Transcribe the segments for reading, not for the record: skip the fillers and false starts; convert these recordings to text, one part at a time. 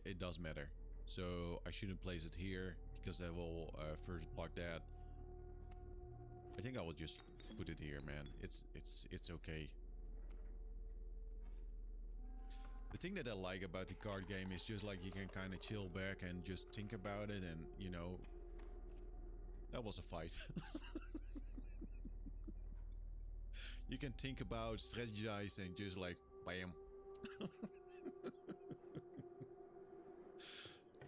it does matter. So I shouldn't place it here because that will first block that. I think I will just put it here, man. It's okay. The thing that I like about the card game is just like you can kind of chill back and just think about it, and you know, that was a fight. You can think about, strategize, and just like bam.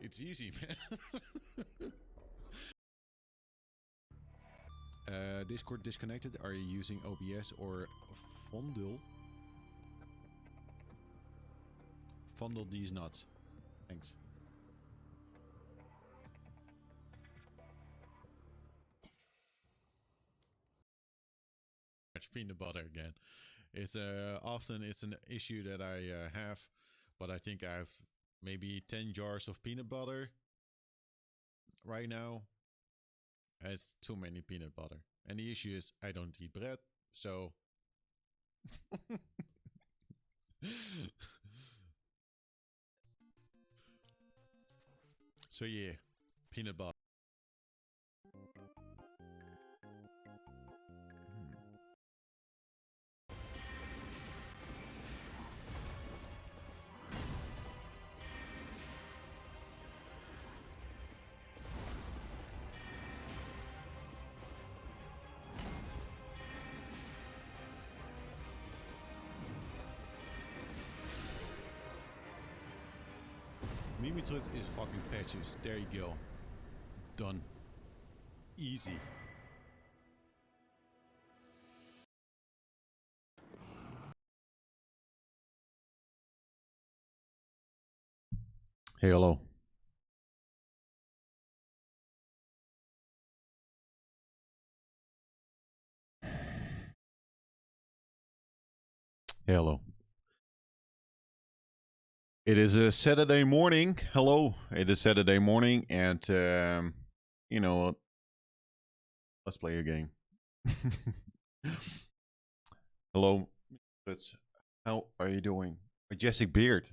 It's easy, man. Discord disconnected. Are you using OBS or Fondle? Fondle these nuts. Thanks. Peanut butter again. It's often it's an issue that I have, but I think I have maybe 10 jars of peanut butter right now. It's too many peanut butter, and the issue is I don't eat bread, so. So yeah, peanut butter. Metroid is fucking patches. There you go. Done. Easy. Hey, hello. Hey, hello. It is a Saturday morning. Hello. It is Saturday morning, and you know what? Let's play a game. Hello. How are you doing? Majestic beard.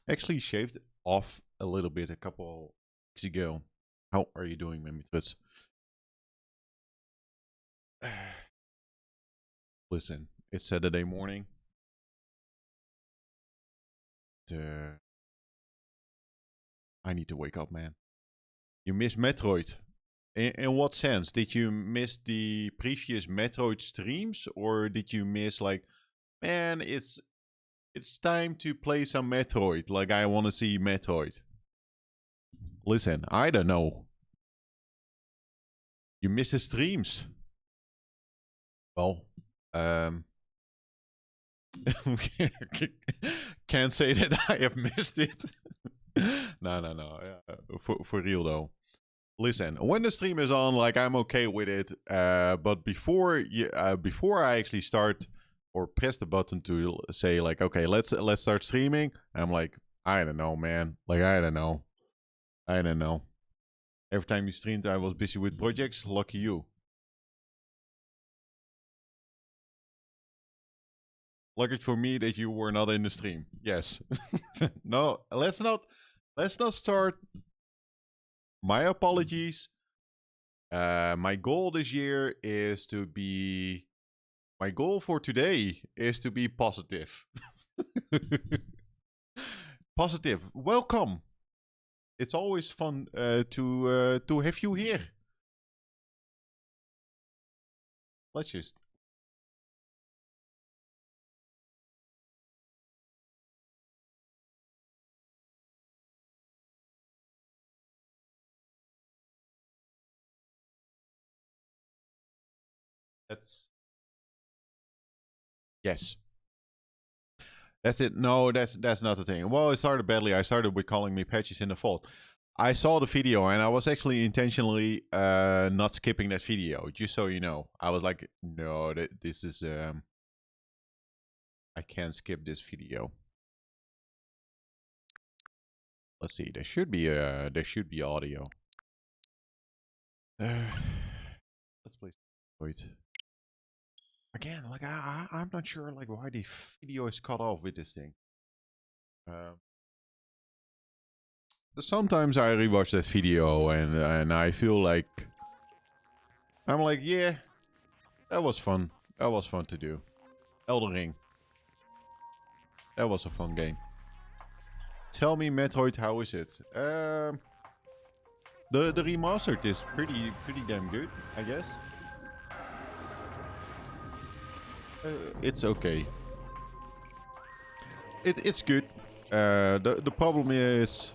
Actually shaved off a little bit a couple weeks ago. How are you doing, Mimitrits? Listen, it's Saturday morning. I need to wake up, man. You missed Metroid. In what sense? Did you miss the previous Metroid streams, or did you miss like, man, it's time to play some Metroid. Like I want to see Metroid. Listen, I don't know. You miss the streams. Well, can't say that I have missed it. No. For real though. Listen, when the stream is on, like I'm okay with it. But before I actually start or press the button to say like, okay, let's start streaming, I'm like, I don't know, man. Like I don't know. Every time you streamed, I was busy with projects. Lucky you. Lucky for me that you were not in the stream. Yes. No, let's not start. My apologies. My goal this year is to be. My goal for today is to be positive. Positive. Welcome. It's always fun to have you here. Let's just. That's yes. That's it. No, that's not the thing. Well, it started badly. I started with calling me patches in the fault. I saw the video and I was actually intentionally not skipping that video, just so you know. I was like, no, this is I can't skip this video. Let's see. There should be audio. Let's play. Wait. Again, like I'm not sure like why the video is cut off with this thing. sometimes I rewatch that video and I feel like I'm like, yeah, that was fun. That was fun to do. Elden Ring. That was a fun game. Tell me, Metroid, how is it? The remastered is pretty damn good, I guess. It's okay. It's good. The problem is,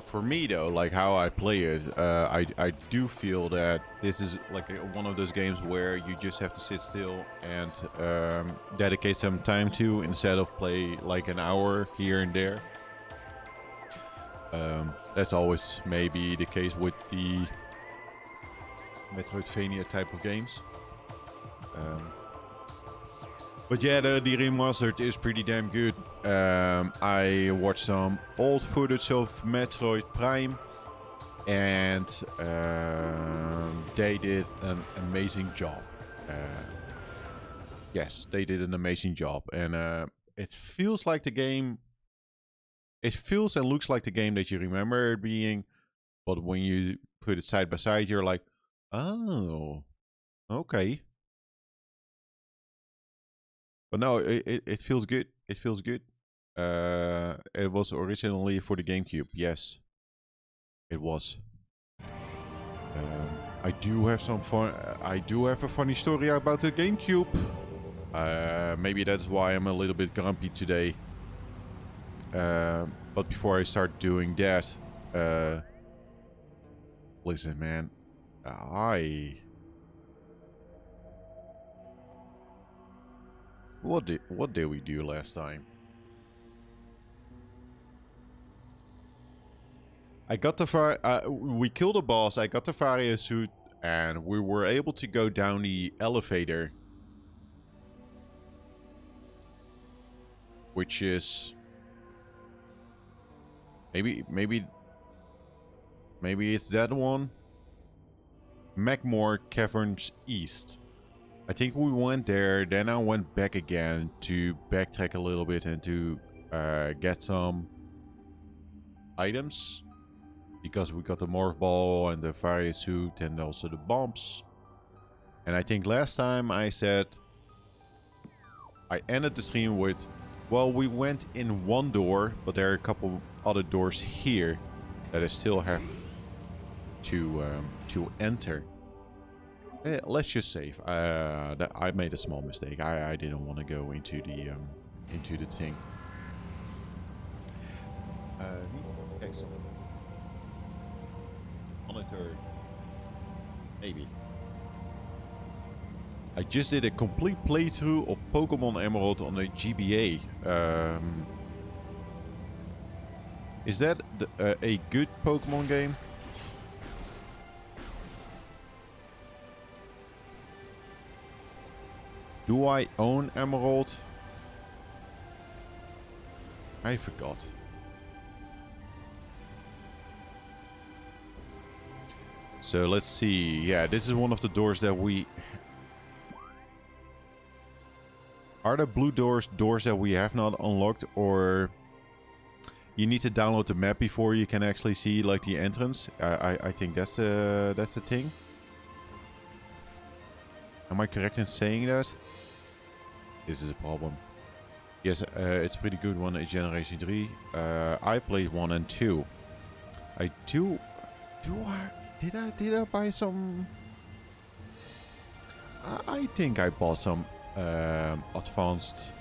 for me though, like how I play it, I do feel that this is like one of those games where you just have to sit still and dedicate some time to, instead of play like an hour here and there. That's always maybe the case with the Metroidvania type of games. But yeah, the remastered is pretty damn good. I watched some old footage of Metroid Prime, and they did an amazing job. Yes, they did an amazing job, and it feels like the game. It feels and looks like the game that you remember it being, but when you put it side by side, you're like, oh, okay. But no, it feels good. It feels good. It was originally for the GameCube. Yes, it was. I do have some fun. I do have a funny story about the GameCube. Maybe that's why I'm a little bit grumpy today. But before I start doing that, listen, man, what did we do last time? I got the we killed a boss. I got the Varia suit, and we were able to go down the elevator, which is maybe it's that one. Magmore Caverns East. I think we went there, then I went back again to backtrack a little bit and to get some items. Because we got the morph ball and the fire suit and also the bombs. And I think last time I said, I ended the stream with, well, we went in one door, but there are a couple other doors here that I still have to enter. Let's just save. That I made a small mistake. I didn't want to go into the thing. Okay, so monitor. Maybe. I just did a complete playthrough of Pokemon Emerald on the GBA. Is that a good Pokemon game? Do I own Emerald? I forgot. So let's see. Yeah, this is one of the doors that we... Are the blue doors that we have not unlocked, or you need to download the map before you can actually see like the entrance? I think that's the thing. Am I correct in saying that? This is a problem. Yes, it's pretty good one in Generation 3. I played 1 and 2. I do... Did I buy some... I think I bought some advanced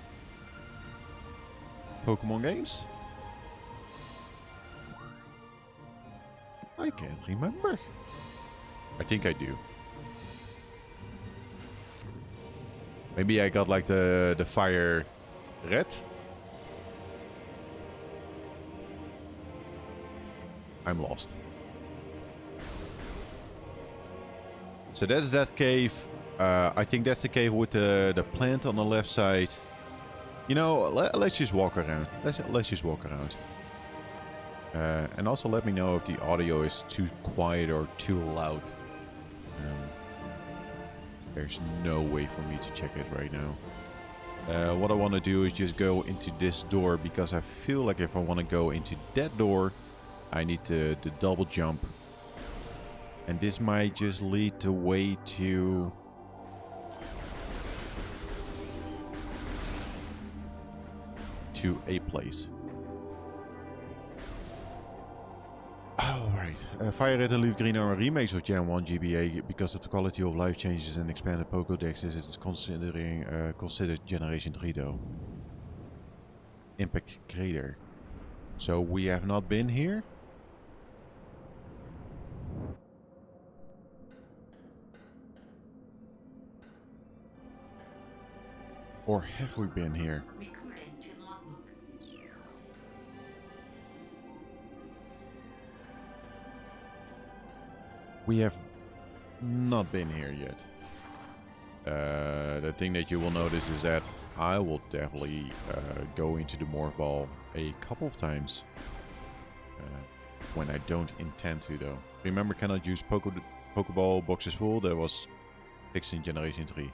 Pokemon games. I can't remember. I think I do. Maybe I got like the fire red. I'm lost. So that's that cave. I think that's the cave with the plant on the left side. You know, let's just walk around. Let's just walk around. And also let me know if the audio is too quiet or too loud. There's no way for me to check it right now. What I want to do is just go into this door, because I feel like if I want to go into that door, I need the double jump. And this might just lead the way to... a place. Oh, right. Fire Red and Leaf Green are remakes of Gen 1 GBA because of the quality of life changes and expanded Pokédex as it's considered Generation 3 though. Impact Crater. So we have not been here? Or have we been here? We have not been here yet. The thing that you will notice is that I will definitely go into the Morph Ball a couple of times. When I don't intend to though. Remember, cannot use Pokeball boxes full? That was fixed in Generation 3.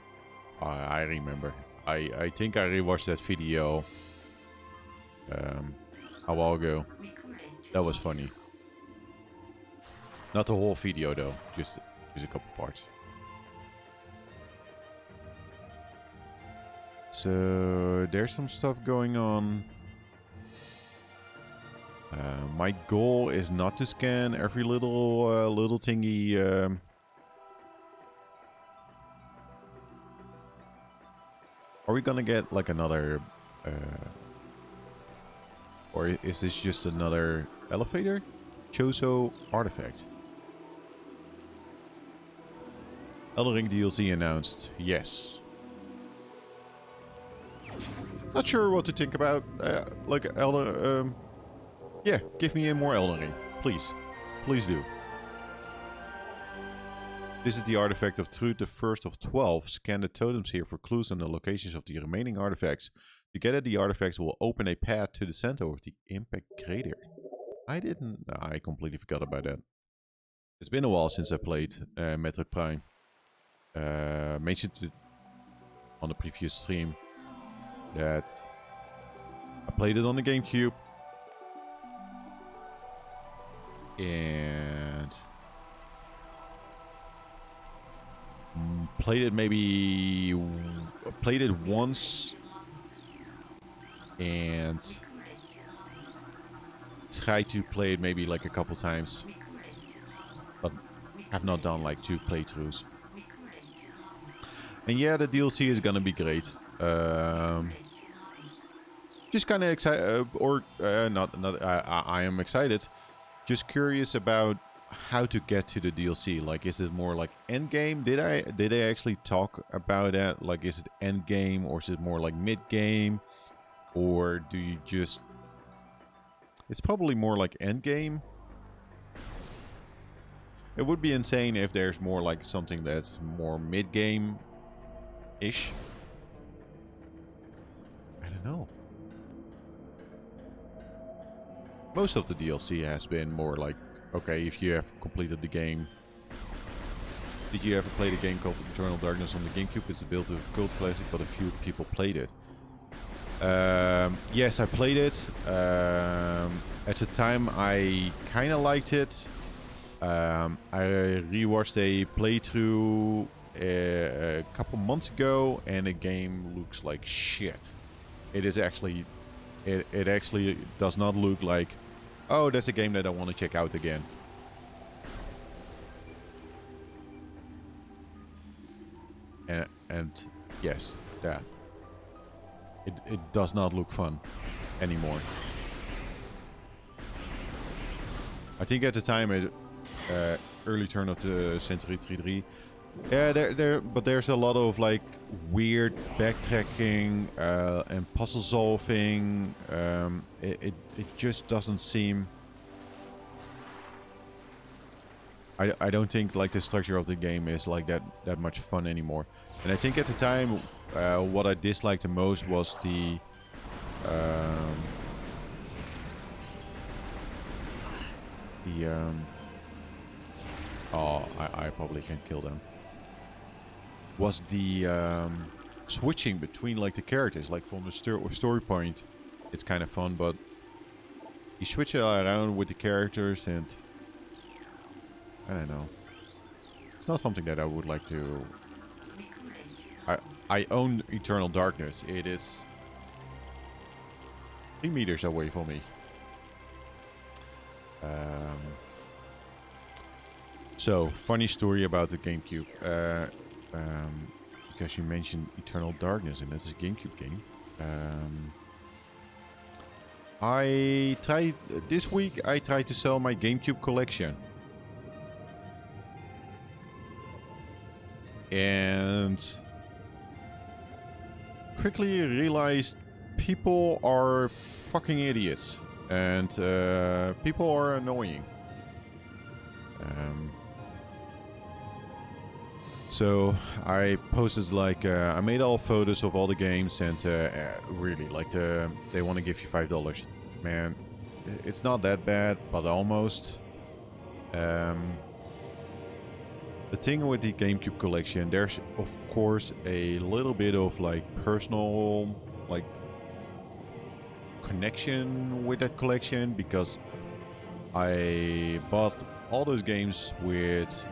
I remember. I think I rewatched that video a while ago. That was funny. Not the whole video though, just a couple parts. So there's some stuff going on. My goal is not to scan every little thingy. Are we gonna get like another, or is this just another elevator? Choso artifact. Elden Ring DLC announced. Yes. Not sure what to think about. Like Elden. Yeah, give me a more Elden Ring, please. Please do. This is the artifact of truth, the first of 12. Scan the totems here for clues on the locations of the remaining artifacts. Together, the artifacts will open a path to the center of the impact crater. I completely forgot about that. It's been a while since I played Metroid Prime. Mentioned it on the previous stream that I played it on the GameCube. And played it once and tried to play it maybe like a couple times, but have not done like 2 playthroughs. And yeah, the DLC is gonna be great. Just kind of excited, I am excited. Just curious about how to get to the DLC. Like, is it more like end game? Did I actually talk about that? Like, is it end game or is it more like mid game, or do you just? It's probably more like end game. It would be insane if there's more like something that's more mid game ish. I don't know. Most of the DLC has been more like, okay, if you have completed the game. Did you ever play the game called Eternal Darkness on the GameCube? It's a build of cult classic, but a few people played it. Yes, I played it. At the time, I kind of liked it. I rewatched a playthrough a couple months ago, and the game looks like shit. It is actually, it actually does not look like, oh, that's a game that I want to check out again. And yes, that. It does not look fun anymore. I think at the time, early turn of the century 3.3, yeah, but there's a lot of like weird backtracking and puzzle solving. It just doesn't seem. I don't think like the structure of the game is like that much fun anymore. And I think at the time, what I disliked the most was the oh, I probably can kill them. Was the switching between like the characters, like from the story point, it's kind of fun, but you switch around with the characters, and I don't know. It's not something that I would like to. I own Eternal Darkness. It is 3 meters away from me. So, funny story about the GameCube. Because you mentioned Eternal Darkness, and that's a GameCube game. This week I tried to sell my GameCube collection. And quickly realized people are fucking idiots. And people are annoying. So I posted like I made all photos of all the games, and really like they want to give you $5. Man, it's not that bad, but almost. The thing with the GameCube collection, there's of course a little bit of like personal like connection with that collection, because I bought all those games with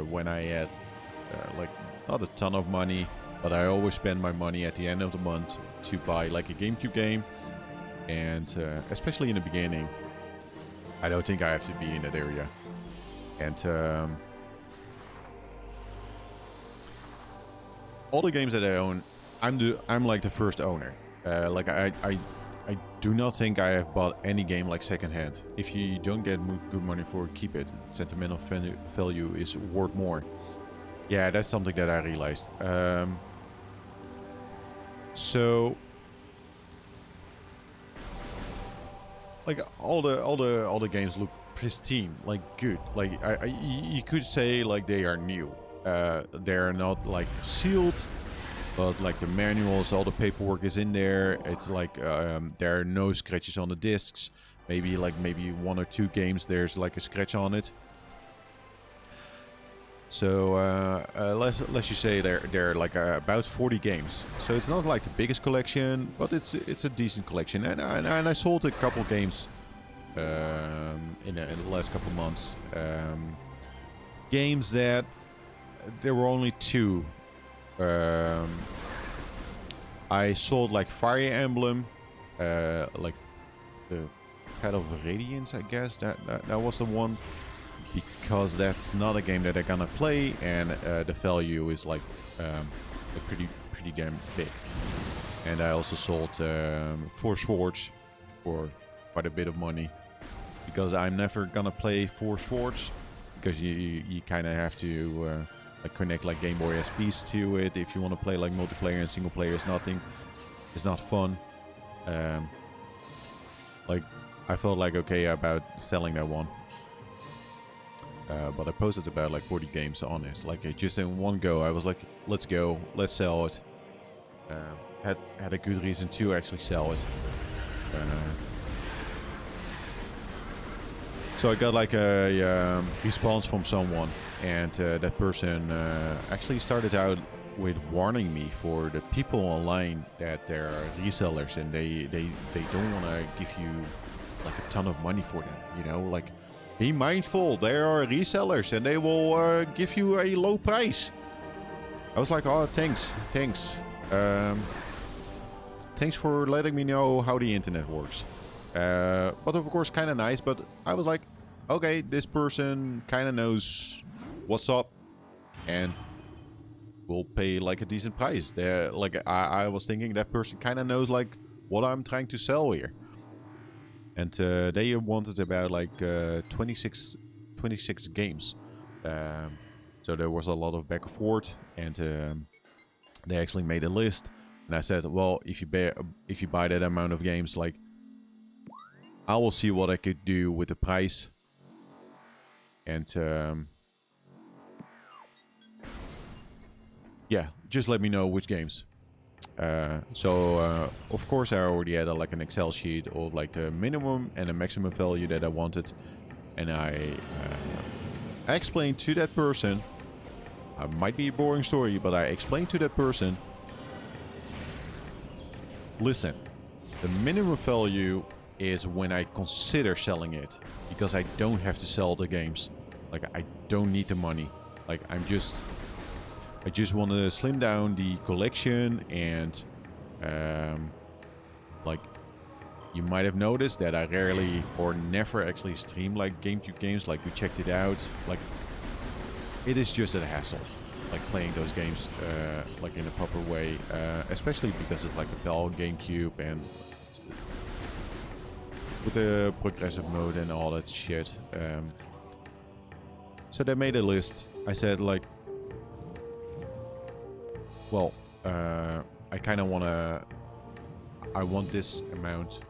when I had like not a ton of money, but I always spend my money at the end of the month to buy like a GameCube game, and especially in the beginning, I don't think I have to be in that area. And all the games that I own, I'm like the first owner. Like I do not think I have bought any game like secondhand. If you don't get good money for it, keep it. Sentimental value is worth more. Yeah, that's something that I realized. So, like all the games look pristine, like good. Like you could say like they are new. They're not like sealed, but like the manuals, all the paperwork is in there. It's like there are no scratches on the discs. Maybe 1 or 2 games there's like a scratch on it. So let's just say there are like about 40 games. So it's not like the biggest collection, but it's a decent collection. And I sold a couple games in the last couple months. Games that there were only 2. I sold like Fire Emblem, like the Path of Radiance, I guess that was the one. Because that's not a game that I'm gonna play, and the value is like pretty damn big. And I also sold 4 Swords for quite a bit of money, because I'm never gonna play 4 Swords, because you kind of have to like connect like Game Boy SPs to it if you want to play like multiplayer, and single player is nothing. It's not fun. Like I felt like okay about selling that one. But I posted about like 40 games on it. Like just in one go, I was like, let's go, let's sell it. Had a good reason to actually sell it. So I got like a response from someone, and that person actually started out with warning me for the people online that they're resellers, and they don't want to give you like a ton of money for them, you know, like be mindful, they are resellers and they will give you a low price. I was like, oh, thanks. Thanks for letting me know how the internet works. But of course, kind of nice, but I was like, okay, this person kind of knows what's up and will pay like a decent price. Like I was thinking that person kind of knows like what I'm trying to sell here. And they wanted about like 26 games. So there was a lot of back and forth, and they actually made a list. And I said, well, if you buy that amount of games, like I will see what I could do with the price. And yeah, just let me know which games. So of course I already had like an Excel sheet of like the minimum and the maximum value that I wanted, and I explained to that person, might be a boring story, but I explained to that person listen, the minimum value is when I consider selling it, because I don't have to sell the games. Like, I don't need the money. Like, I just want to slim down the collection, and like, you might have noticed that I rarely or never actually stream like GameCube games. Like, we checked it out. Like, it is just a hassle, like playing those games like in a proper way, especially because it's like a PAL GameCube, and with the progressive mode and all that shit. So they made a list. I said, like, well, I kind of I want this amount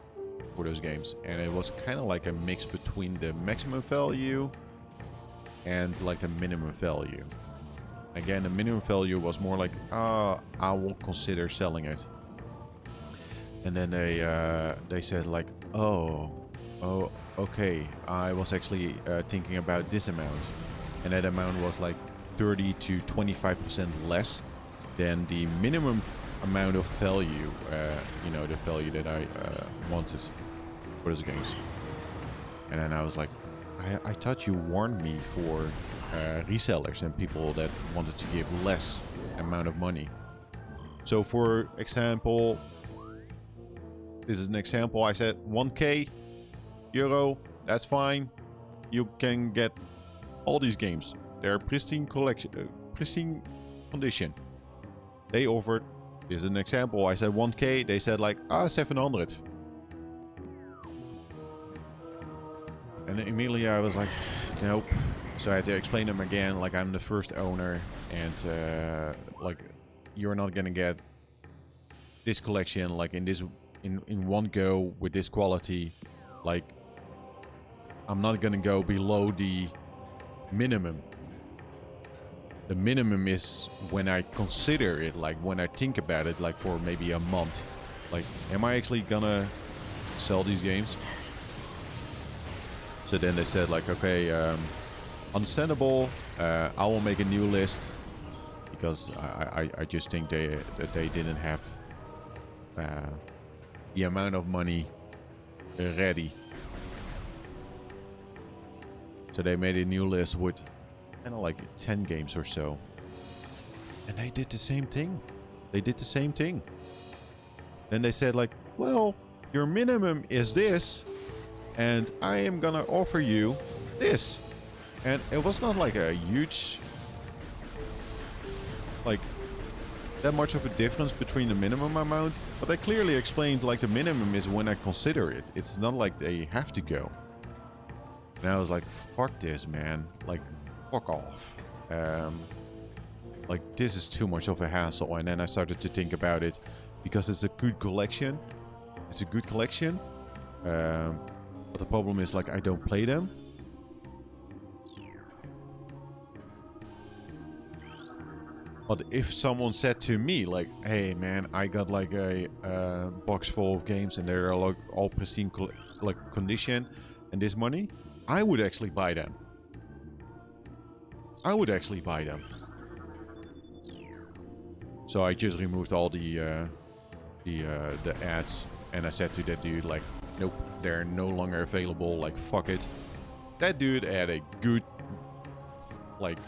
for those games. And it was kind of like a mix between the maximum value and like the minimum value. Again, the minimum value was more like, I will consider selling it. And then they said like, oh, okay, I was actually thinking about this amount. And that amount was like 30 to 25% less than the minimum amount of value, you know, the value that I wanted for those games. And then I was like, I thought you warned me for resellers and people that wanted to give less amount of money. So for example, this is an example. I said 1k euro, that's fine. You can get all these games. They're pristine collection, pristine condition. They offered, this is an example. I said 1k, they said like 700. And immediately I was like, nope. So I had to explain them again, like, I'm the first owner, and like, you're not gonna get this collection like in one go with this quality. Like, I'm not gonna go below the minimum. The minimum is when I consider it, like when I think about it, like for maybe a month. Like, am I actually gonna sell these games? So then they said like, okay, understandable. I will make a new list, because I just think that they didn't have the amount of money ready. So they made a new list with kind of like 10 games or so. And they did the same thing. They did the same thing. Then they said like, well, your minimum is this, and I am gonna offer you this. And it was not like a huge, like, that much of a difference between the minimum amount, but they clearly explained like the minimum is when I consider it. It's not like they have to go. And I was like, fuck this, man. Like, fuck off. Like, this is too much of a hassle. And then I started to think about it, because it's a good collection. It's a good collection. But the problem is, like, I don't play them. But if someone said to me, like, hey, man, I got like a box full of games and they're like all pristine like condition and this money, I would actually buy them. I would actually buy them. So I just removed all the ads, and I said to that dude, like, nope, they're no longer available. Like, fuck it. That dude had a good, like,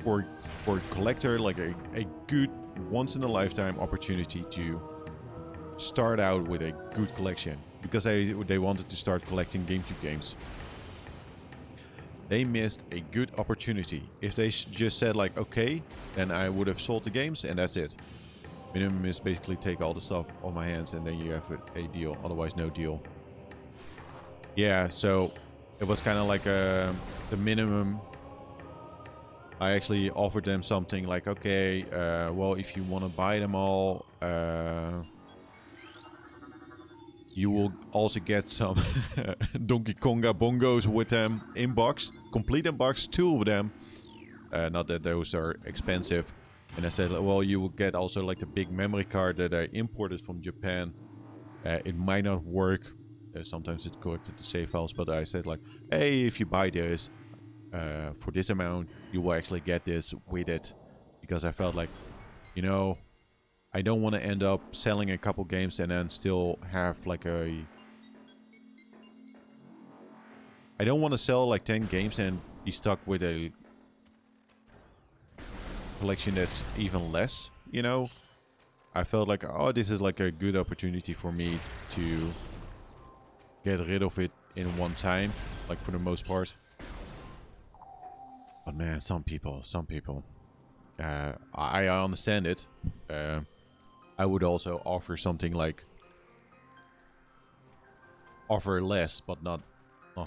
for a collector, like a good once in a lifetime opportunity to start out with a good collection, because they wanted to start collecting GameCube games. They missed a good opportunity. If they just said like, okay, then I would have sold the games and that's it. Minimum is basically take all the stuff on my hands and then you have a deal. Otherwise, no deal. Yeah, so it was kind of like the minimum. I actually offered them something like, okay, well, if you want to buy them all, you will also get some Donkey Konga bongos with them in box. Complete in box, 2 of them. Not that those are expensive. And I said, well, you will get also like the big memory card that I imported from Japan. It might not work. Sometimes it corrected the save files. But I said like, hey, if you buy this for this amount, you will actually get this with it. Because I felt like, you know, I don't want to end up selling a couple games and then still have like a... I don't want to sell like 10 games and be stuck with a collection that's even less, you know? I felt like, oh, this is like a good opportunity for me to get rid of it in one time, like for the most part. But man, some people. I understand it. I would also offer something like offer less, but not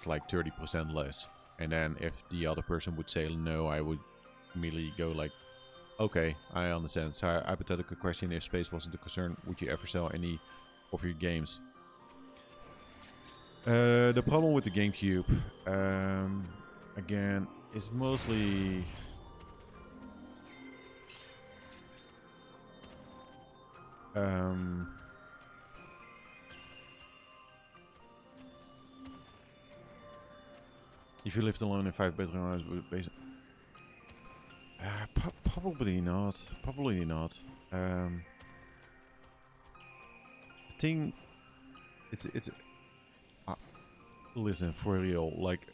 like 30% less. And then if the other person would say no, I would immediately go like, okay, I understand. So hypothetical question: if space wasn't a concern, would you ever sell any of your games? The problem with the GameCube, again, is mostly... if you lived alone in 5-bedroom houses, basically... probably not. Probably not. I think it's listen, for real. Like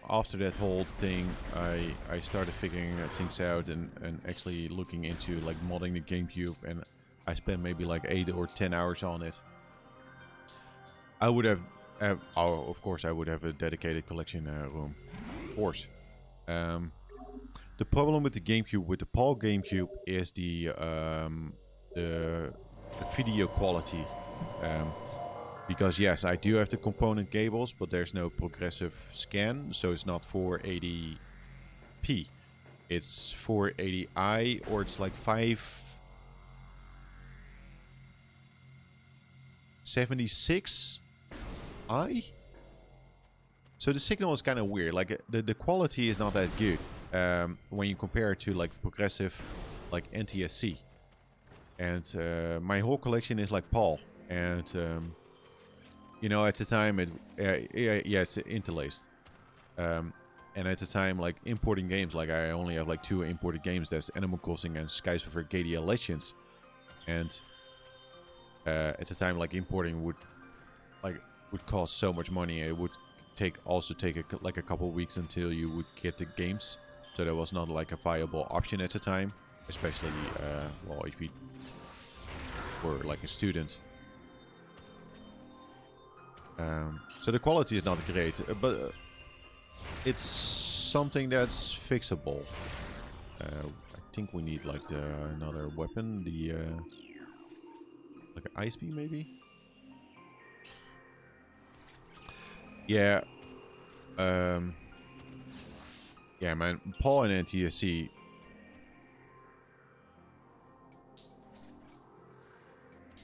after that whole thing, I started figuring things out and actually looking into like modding the GameCube, and I spent maybe like 8 or 10 hours on it. I would have, oh, of course, I would have a dedicated collection room, of course. The problem with the GameCube, with the PAL GameCube, is the video quality. Because yes, I do have the component cables, but there's no progressive scan, so it's not 480p. It's 480i, or it's like 576i. So the signal is kind of weird. Like the quality is not that good when you compare it to like progressive, like NTSC. And my whole collection is like PAL, and you know, at the time it it's interlaced. And at the time, like importing games, like I only have like 2 imported games. That's Animal Crossing and Skies of Arcadia Legends. And at the time, like importing would cost so much money. It would take like a couple of weeks until you would get the games. So that was not like a viable option at the time, especially well, if you were like a student. So the quality is not great, but it's something that's fixable. I think we need like another weapon, the like an ice beam maybe. Yeah. Yeah, man. PAL and NTSC.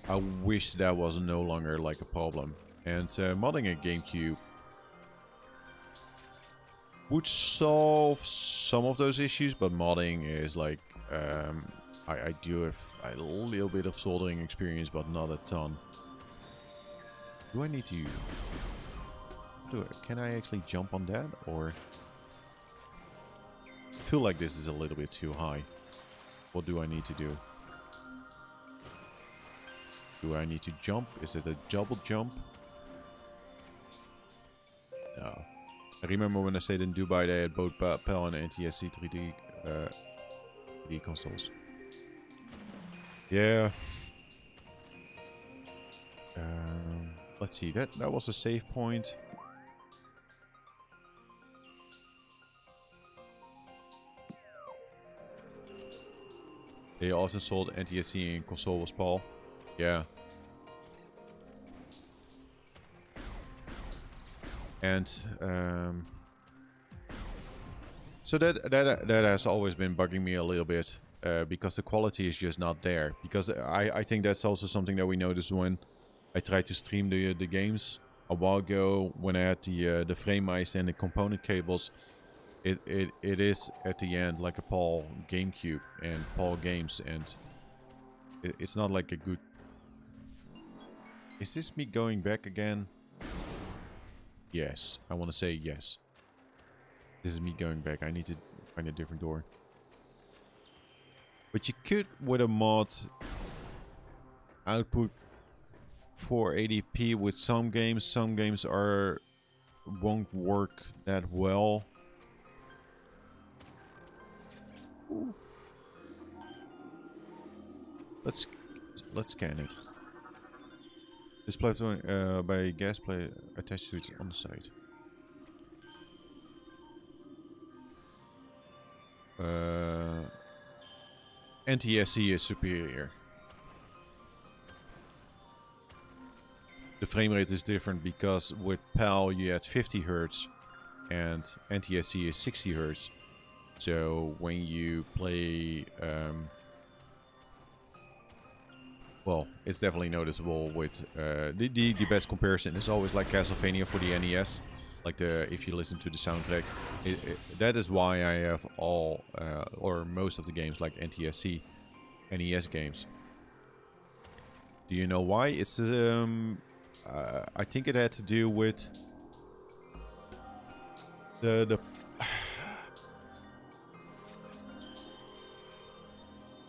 I wish that was no longer like a problem. And modding a GameCube would solve some of those issues, but modding is like I do have a little bit of soldering experience, but not a ton. Do I need to can I actually jump on that, or I feel like this is a little bit too high? What do I need to do? Do I need to jump? Is it a double jump? No. I remember when I stayed in Dubai, they had both PAL and NTSC 3D consoles. Yeah. Let's see. That was a save point. They also sold NTSC and console was PAL. Yeah. And so that has always been bugging me a little bit, because the quality is just not there. Because I think that's also something that we noticed when I tried to stream the games a while ago, when I had the FrameMeister and the component cables. It is at the end like a PAL GameCube and PAL games, and it's not like a good... Is this me going back again? Yes, I want to say yes. This is me going back. I need to find a different door. But you could, with a mod, output 480p with some games. Some games won't work that well. Ooh. Let's scan it. This platform by gas play attached to it on the side. NTSC is superior. The frame rate is different because with PAL you had 50 Hz and NTSC is 60 Hz. So when you play, well, it's definitely noticeable. With the best comparison is always like Castlevania for the NES. Like if you listen to the soundtrack, that is why I have all or most of the games like NTSC, NES games. Do you know why? It's I think it had to do with the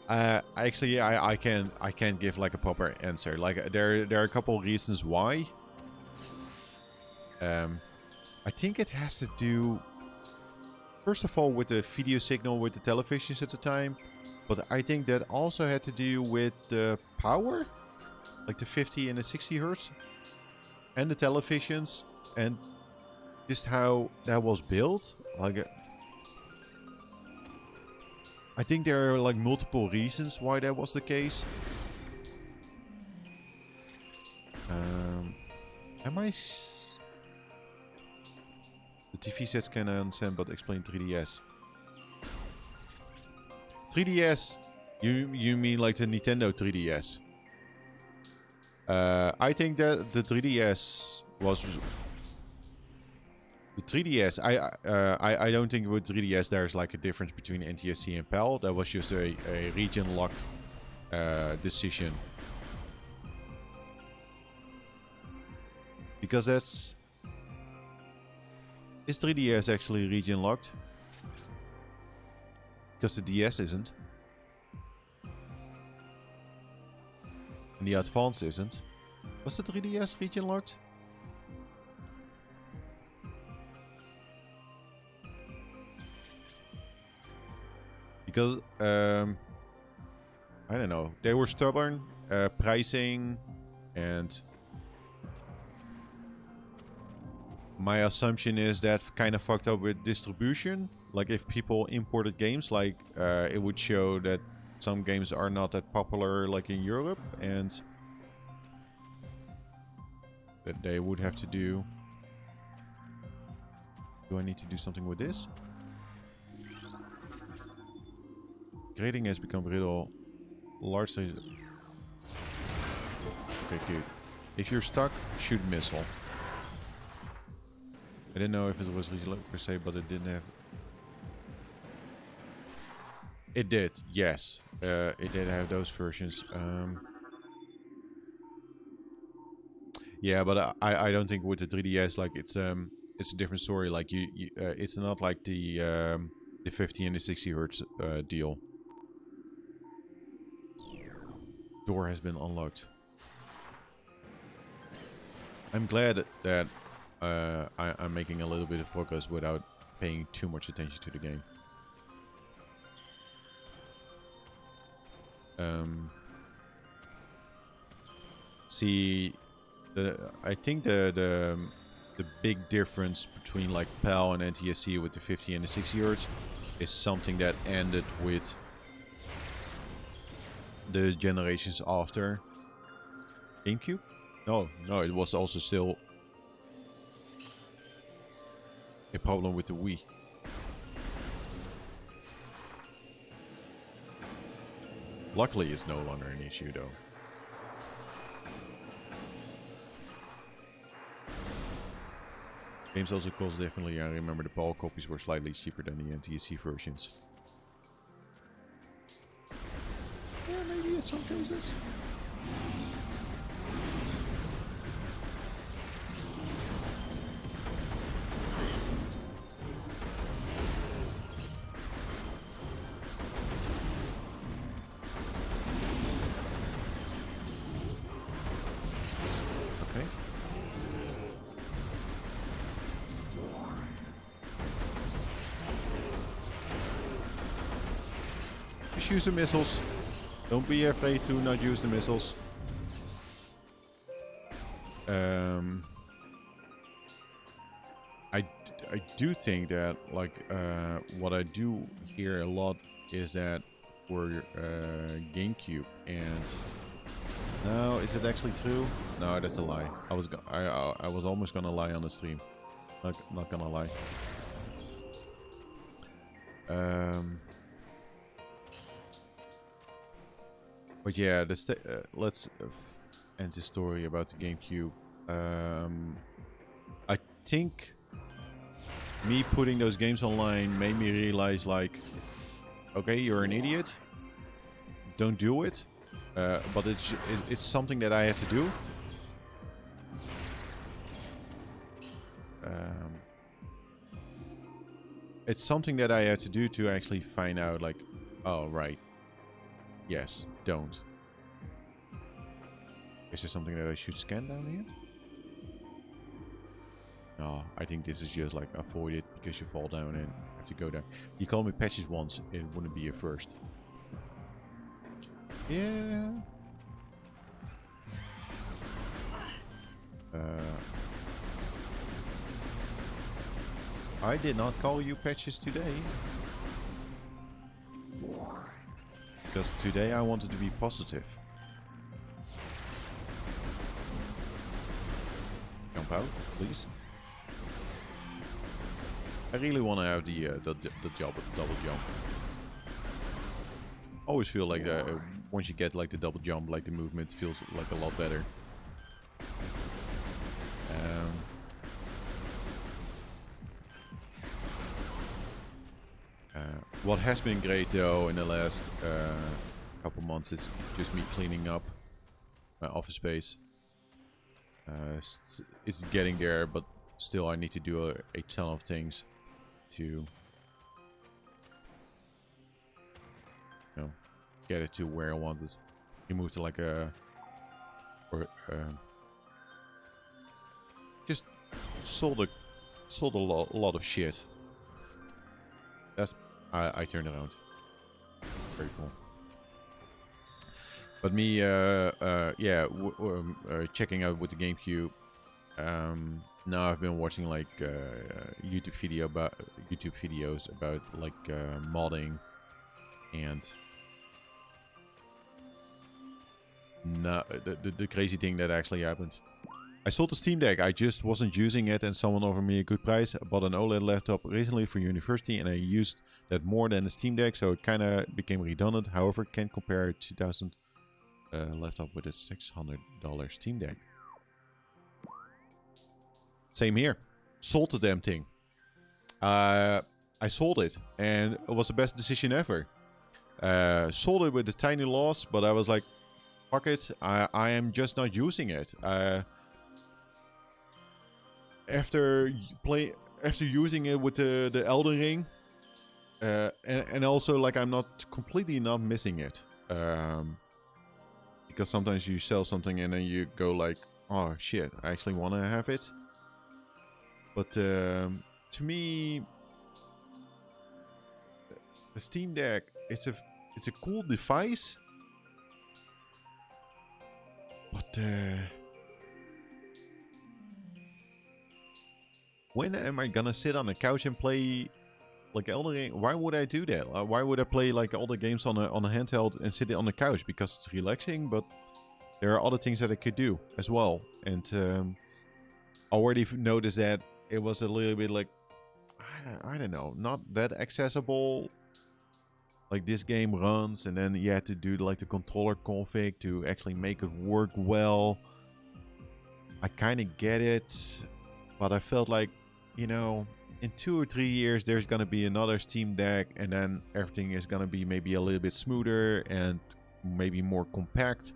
actually I can't give like a proper answer. Like there are a couple reasons why. I think it has to do, first of all, with the video signal with the televisions at the time, but I think that also had to do with the power, like the 50 and the 60 Hertz, and the televisions, and just how that was built. Like, I think there are like multiple reasons why that was the case. Am I? The TV sets can understand, but explain 3DS. 3DS? You mean like the Nintendo 3DS? I think that the 3DS was... The 3DS, I don't think with 3DS there's like a difference between NTSC and PAL. That was just a region lock decision. Because that's... Is 3DS actually region locked? Because the DS isn't. And the Advance isn't. Was the 3DS region locked? Because, I don't know. They were stubborn. Pricing and... My assumption is that kind of fucked up with distribution. Like if people imported games, like it would show that some games are not that popular like in Europe, and that they would have to do... Do I need to do something with this? Grading has become brittle. Largely... Okay, good. If you're stuck, shoot missile. I didn't know if it was per se, but it didn't have... It did, yes. It did have those versions. Yeah, but I don't think with the 3DS, like, it's a different story. Like, it's not like the 50 and the 60 Hertz deal. Door has been unlocked. I'm glad that I'm making a little bit of progress without paying too much attention to the game. See, I think the big difference between like PAL and NTSC with the 50 and the 60 Hertz is something that ended with the generations after GameCube. No, it was also still a problem with the Wii. Luckily, it's no longer an issue, though. Games also cost differently. I remember the PAL copies were slightly cheaper than the NTSC versions. Yeah, maybe in some cases. just use the missiles. Don't be afraid to not use the missiles. I do think that, like, what I do hear a lot is that for GameCube and... No, is it actually true? No, that's a lie. I was almost gonna lie on the stream. Not gonna lie. But yeah, let's end the story about the GameCube. I think me putting those games online made me realize, like, okay, you're an idiot. Don't do it. But it's something that I had to do. It's something that I had to do to actually find out, like, oh, right. Yes, don't. Is there something that I should scan down here? No, I think this is just like avoid it because you fall down and have to go down. You called me patches once, it wouldn't be a first. Yeah. I did not call you patches today. Because today I wanted to be positive. Jump out, please. I really want to have the double jump. Always feel like once you get like the double jump, like the movement feels like a lot better. What has been great though in the last couple months is just me cleaning up my office space. It's getting there, but still I need to do a ton of things to, you know, get it to where I want it. You move to like a, or just sold a lot of shit. That's I turned around. Very cool. But me, yeah, checking out with the GameCube. Now I've been watching like YouTube videos about like modding, and the crazy thing that actually happened. I sold the Steam Deck. I just wasn't using it, and someone offered me a good price. I bought an OLED laptop recently for university, and I used that more than the Steam Deck, so it kind of became redundant. However, can't compare a 2000 laptop with a $600 Steam Deck. Same here. Sold the damn thing. I sold it, and it was the best decision ever. Sold it with a tiny loss, but I was like, fuck it. I am just not using it. After using it with the Elden Ring, and also like I'm not completely not missing it, because sometimes you sell something and then you go like, oh shit, I actually want to have it. But to me, the Steam Deck it's a cool device, but when am I gonna sit on the couch and play like Elden Ring? Why would I do that? Why would I play like all the games on a handheld and sit on the couch? Because it's relaxing, but there are other things that I could do as well. And already noticed that it was a little bit like, I don't know, not that accessible. Like this game runs, and then you had to do like the controller config to actually make it work well. I kind of get it, but I felt like, you know, in 2 or 3 years there's gonna be another Steam Deck, and then everything is gonna be maybe a little bit smoother and maybe more compact.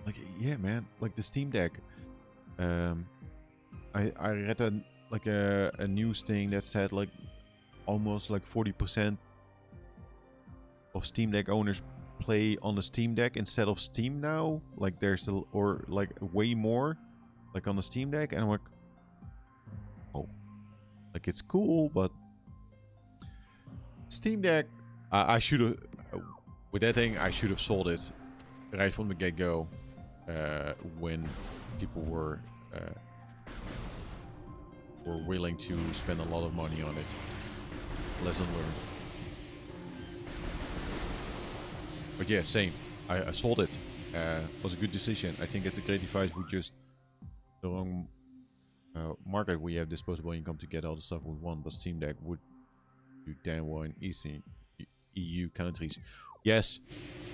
Like, yeah, man, like the Steam Deck. I read a news thing that said like almost like 40% of Steam Deck owners play on the Steam Deck instead of Steam now. Like there's or like way more like on the Steam Deck, and I'm like, oh, Like, it's cool, but Steam Deck, I should have, with that thing, I should have sold it right from the get-go when people were willing to spend a lot of money on it. Lesson learned. But yeah, same. I sold it. Was a good decision. I think it's a great device with just the wrong market. We have disposable income to get all the stuff we want, but Steam Deck would do damn well in EU countries. Yes,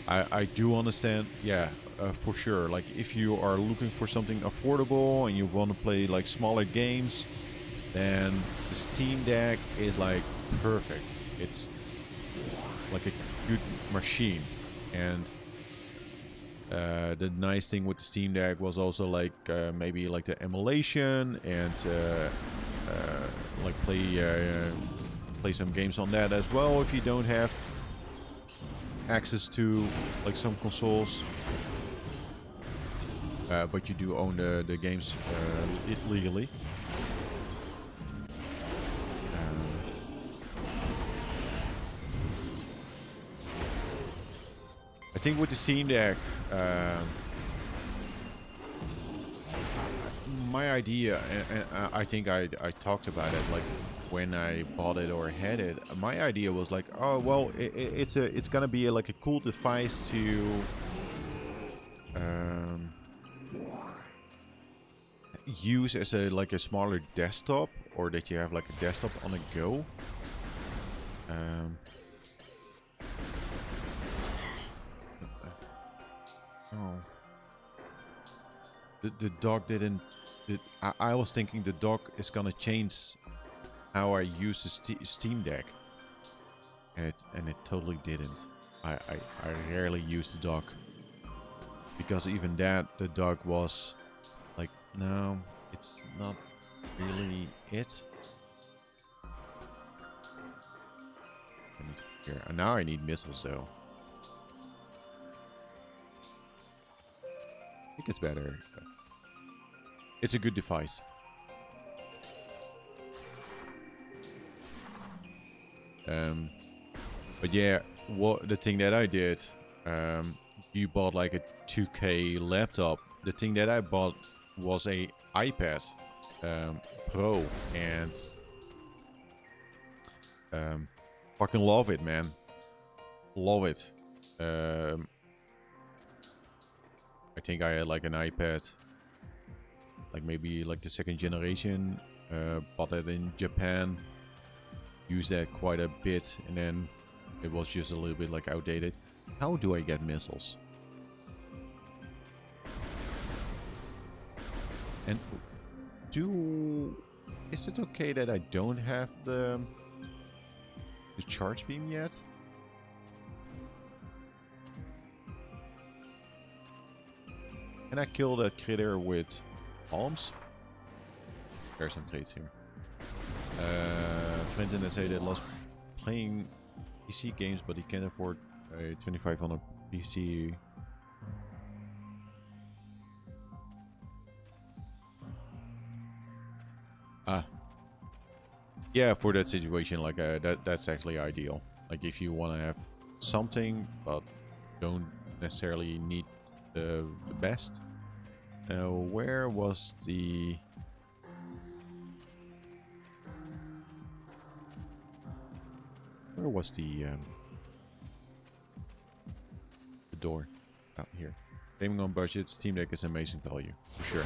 I do understand. Yeah, for sure. Like, if you are looking for something affordable and you want to play like smaller games, then the Steam Deck is like perfect. It's like a good machine. And the nice thing with the Steam Deck was also like maybe like the emulation and like play some games on that as well if you don't have access to like some consoles. But you do own the games legally. I think with the Steam Deck, my idea, and I think I talked about it like when I bought it or had it. My idea was like, oh well, it's gonna be like a cool device to use as a smaller desktop, or that you have like a desktop on the go. Oh. The dock didn't... I was thinking the dock is gonna change how I use the Steam Deck. And it totally didn't. I rarely use the dock. Because even that, the dock was like, no, it's not really it. I need to prepare. And now I need missiles though. I think it's better. It's a good device. But yeah, the thing that I did, you bought like a 2K laptop. The thing that I bought was a iPad Pro, and fucking love it, man. Love it. I think I had like an iPad, like maybe like the second generation. Bought it in Japan. Used that quite a bit, and then it was just a little bit like outdated. How do I get missiles? And is it okay that I don't have the charge beam yet? Can I kill that critter with palms? There are some crates here. Friend in SA that loves playing PC games, but he can't afford a 2500 PC. Yeah, for that situation, like that's actually ideal. Like if you want to have something, but don't necessarily need the best. Where was the... Where was the door? Out here. Gaming on budget, Steam Deck is amazing value, for sure.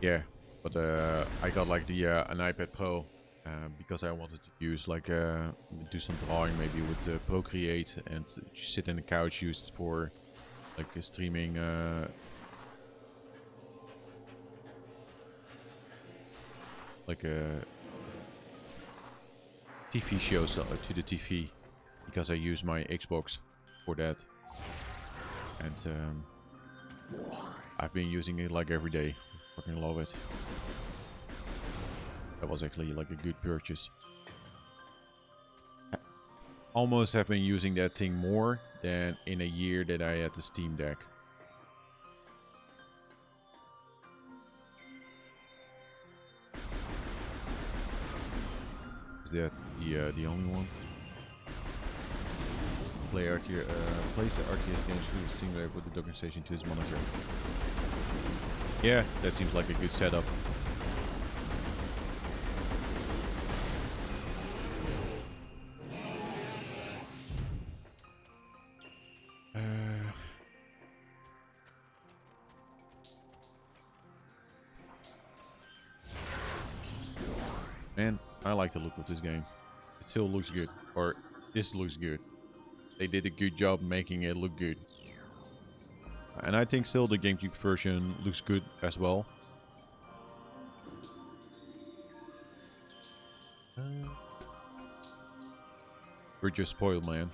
Yeah, but I got like the an iPad Pro because I wanted to use like do some drawing maybe with Procreate, and sit in the couch, used for like streaming like TV shows to the TV, because I use my Xbox for that, and I've been using it like every day. Fucking love it. That was actually like a good purchase. Almost have been using that thing more than in a year that I had the Steam Deck. Is that the only one? Place the RTS games through the simulator with the docking station to its monitor. Yeah, that seems like a good setup. Man, I like the look of this game. It still looks good. Or, this looks good. They did a good job making it look good. And I think still the GameCube version looks good as well. We're just spoiled, man.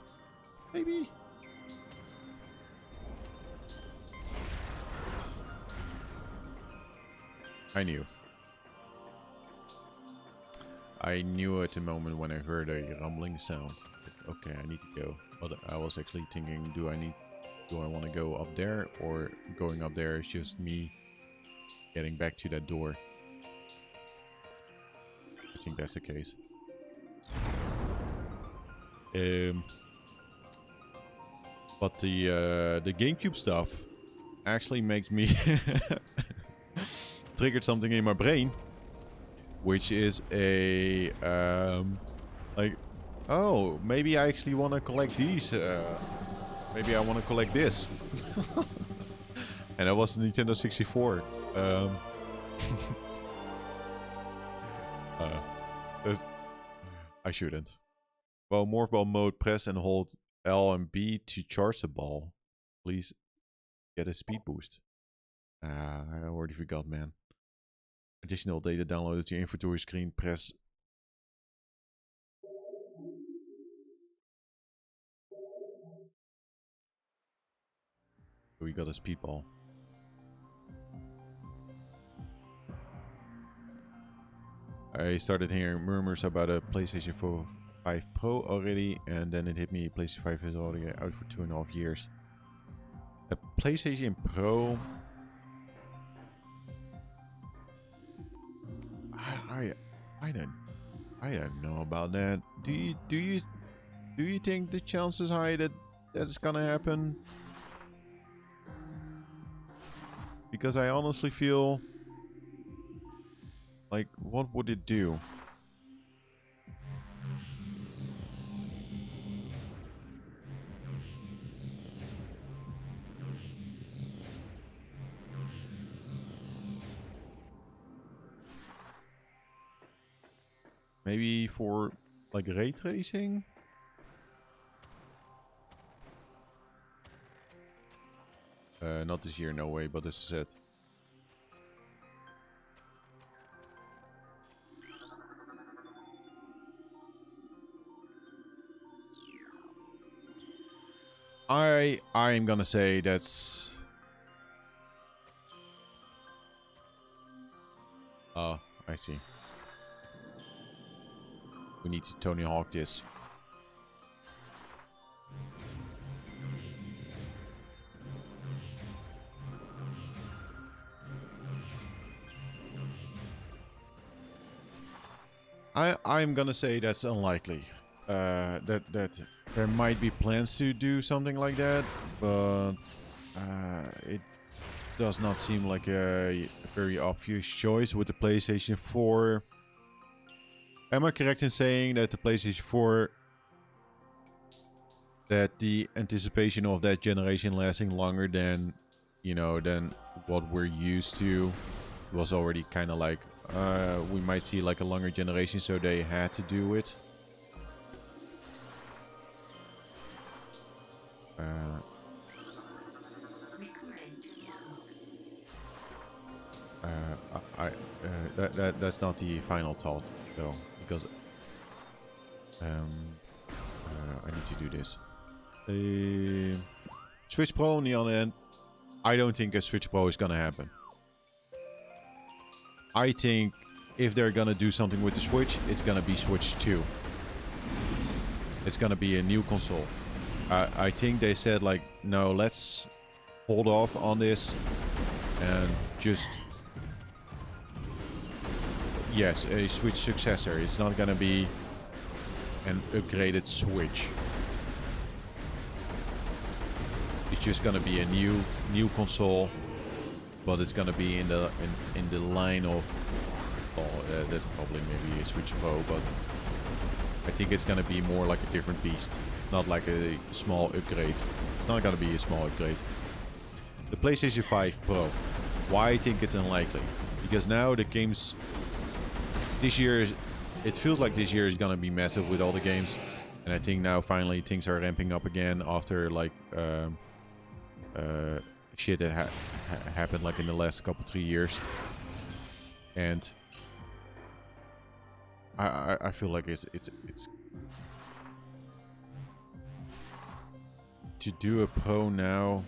Maybe. I knew. I knew at the moment when I heard a rumbling sound. Like, okay, I need to go. But I was actually thinking, do I want to go up there, or going up there is just me getting back to that door? I think that's the case. But the GameCube stuff actually makes me triggered something in my brain, which is a like, oh, maybe I actually want to collect these. Maybe I want to collect this. And that was the Nintendo 64. I shouldn't. Well, morph ball mode, press and hold L and B to charge the ball. Please get a speed boost. I already forgot, man. Additional data downloaded to your inventory screen. Press. We got a speedball. I started hearing murmurs about a PlayStation 5 Pro already, and then it hit me. PlayStation 5 is already out for 2.5 years. A PlayStation Pro. I don't know about that. Do you think the chances high that that's gonna happen? Because I honestly feel like, what would it do? Maybe for like ray tracing? Not this year, no way, but this is it. I'm gonna say that's... Oh, I see. We need to Tony Hawk this. I'm gonna say that's unlikely. That there might be plans to do something like that, but it does not seem like a very obvious choice with the PlayStation 4. Am I correct in saying that the PlayStation 4, that the anticipation of that generation lasting longer than, you know, than what we're used to, was already kind of like, we might see like a longer generation, so they had to do it. That's not the final thought though, because I need to do this. Switch Pro on the other hand, I don't think a Switch Pro is gonna happen. I think if they're gonna do something with the Switch, it's gonna be Switch 2. It's gonna be a new console. I think they said like, no, let's hold off on this and just... Yes, a Switch successor. It's not gonna be an upgraded Switch. It's just gonna be a new console, but it's gonna be in the line of. Oh, that's probably maybe a Switch Pro, but I think it's gonna be more like a different beast, not like a small upgrade. It's not gonna be a small upgrade. The PlayStation 5 Pro. Why I think it's unlikely? Because now the games this year, it feels like this year is gonna be massive with all the games, and I think now finally things are ramping up again after like shit that happened like in the last couple 3 years, and I feel like it's to do a Pro now.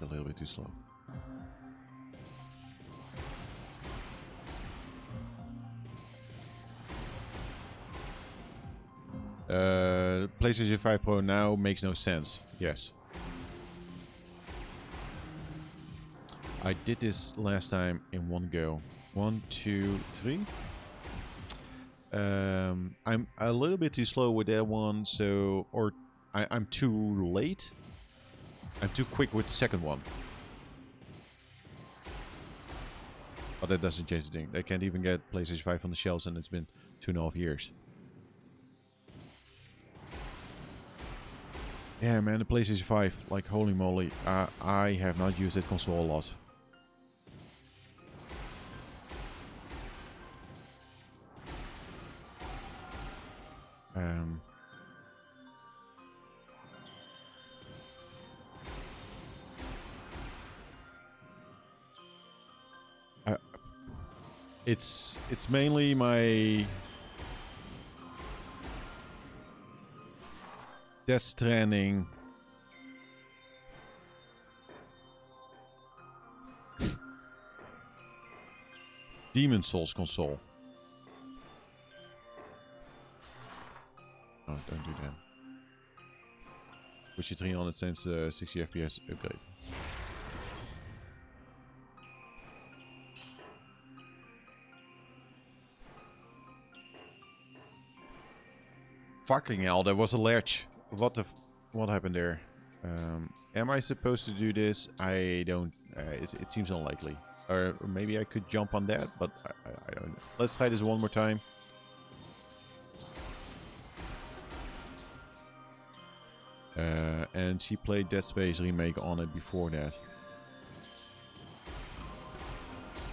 A little bit too slow. PlayStation 5 Pro now makes no sense. Yes. I did this last time in one go. 1, 2, 3. I'm a little bit too slow with that one, so I'm too late. I'm too quick with the second one. But that doesn't change the thing. They can't even get PlayStation 5 on the shelves, and it's been 2.5 years. Yeah, man, the PlayStation 5, like, holy moly. I have not used that console a lot. It's mainly my Death Stranding. Demon Souls console. Oh, don't do that. Witcher 3 on it since 60 FPS upgrade. Fucking hell, there was a ledge. What happened there? Am I supposed to do this? I don't. It seems unlikely. Or maybe I could jump on that, but I don't know. Let's try this one more time. And she played Dead Space remake on it before that.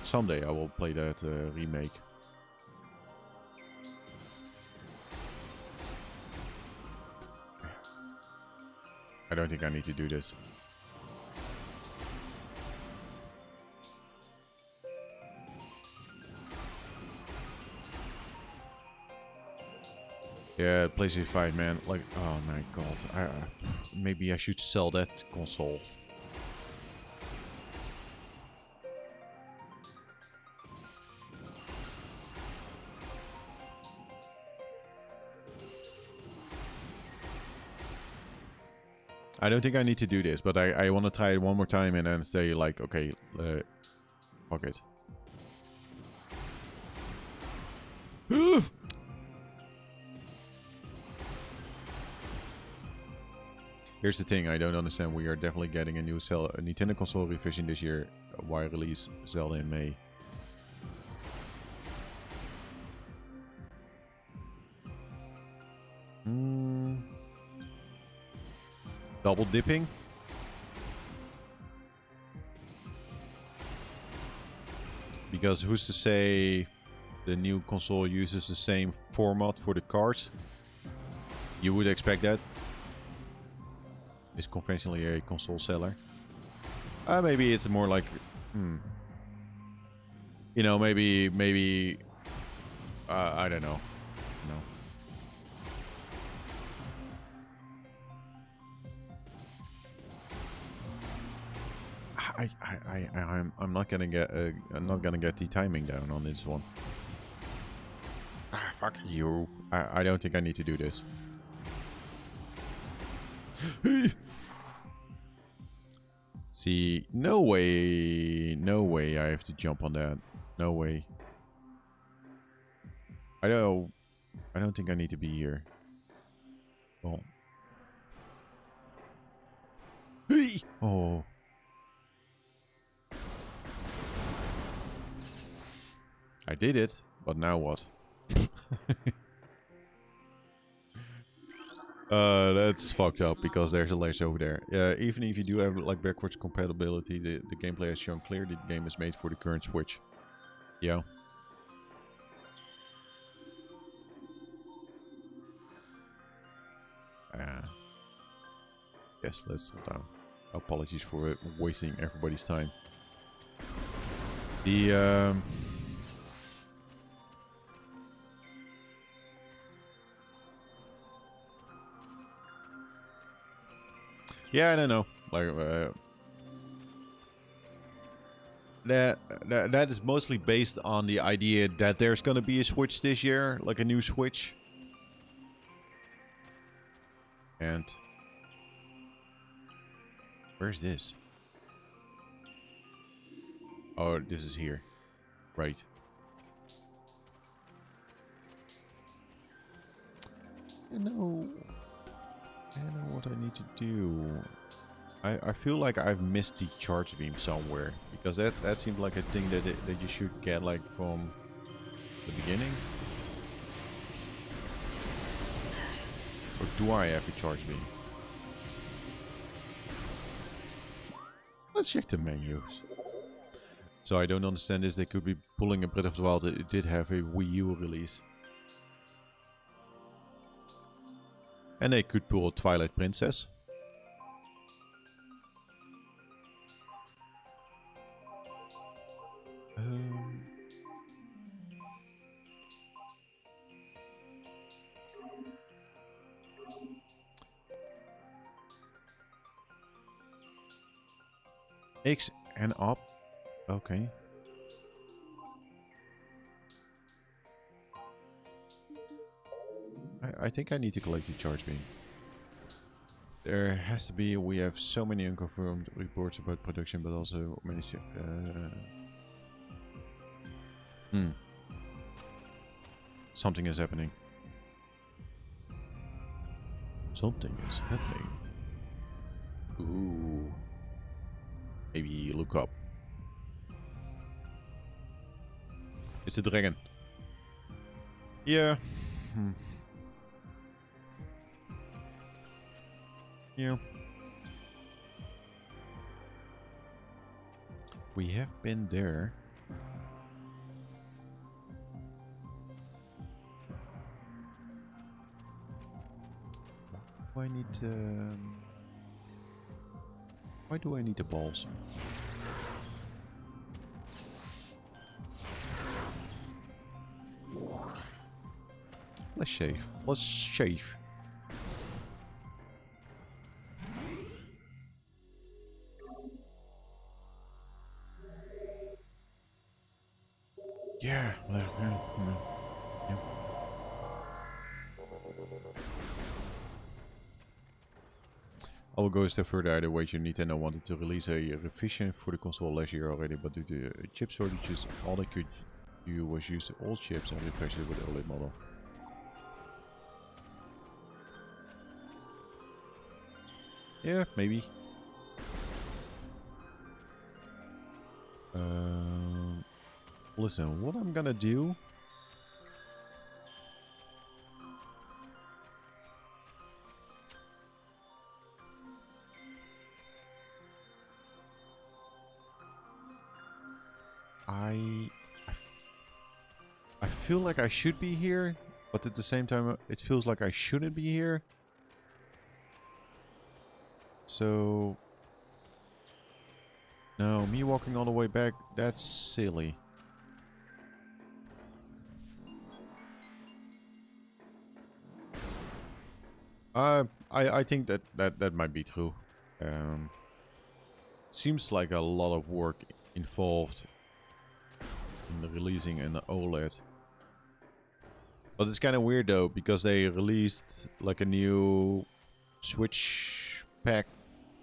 Someday I will play that remake. I don't think I need to do this. Yeah, PlayStation 5, man. Like, oh my god. Maybe I should sell that console. I don't think I need to do this, but I want to try it one more time and then say, like, okay, fuck it. Here's the thing, I don't understand. We are definitely getting a new Nintendo console revision this year. Why release Zelda in May? Double dipping? Because who's to say the new console uses the same format for the cards? You would expect that. Is conventionally a console seller. Maybe it's more like, you know, maybe, I don't know. No. I'm not gonna get the timing down on this one. Fuck you. I don't think I need to do this. See, no way I have to jump on that. No way. I don't think I need to be here. Well. Hey! Oh. I did it, but now what? That's fucked up because there's a ledge over there. Even if you do have like backwards compatibility, the gameplay has shown clearly the game is made for the current Switch. Yeah. Yes, let's slow down. Apologies for wasting everybody's time. The yeah, I don't know. Like that is mostly based on the idea that there's gonna be a Switch this year, like a new Switch. And where's this? Oh, this is here. Right. I know what I need to do. I feel like I've missed the charge beam somewhere, because that seemed like a thing that you should get like from the beginning. Or do I have a charge beam? Let's check the menus. So I don't understand this. They could be pulling a Breath of the Wild. It did have a Wii U release. And they could pull Twilight Princess. X and up. Okay. I think I need to collect the charge beam. There has to be. We have so many unconfirmed reports about production, but also many. Something is happening. Something is happening. Ooh. Maybe look up. It's the dragon. Yeah. Yeah. We have been there. Why need to... Why do I need the balls? Let's shave. Let's shave. Yeah. I will go a step further. Either way, Nintendo wanted to release a revision for the console last year already, but due to chip shortages, all they could do was use the old chips and replace it with the OLED model. Yeah, maybe. Listen, what I'm gonna do... I feel like I should be here, but at the same time it feels like I shouldn't be here. So... No, me walking all the way back, that's silly. I think that might be true. Seems like a lot of work involved in the releasing an OLED. But it's kind of weird though, because they released like a new Switch pack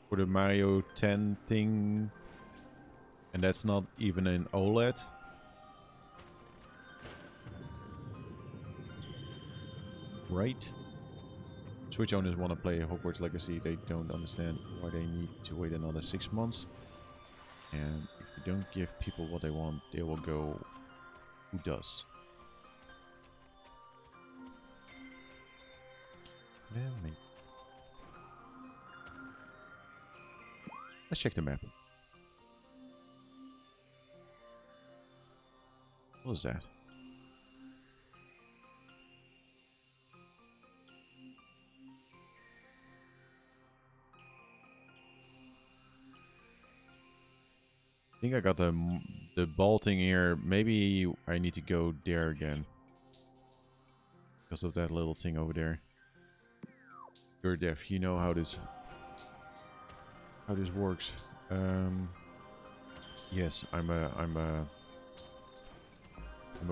for the Mario 10 thing. And that's not even an OLED. Right? Switch owners want to play Hogwarts Legacy. They don't understand why they need to wait another 6 months. And if you don't give people what they want, they will go, who does? Yeah, maybe. Let's check the map. What is that? I think I got the ball thing here. Maybe I need to go there again. Because of that little thing over there. You're deaf. You know how this works. Yes, I'm a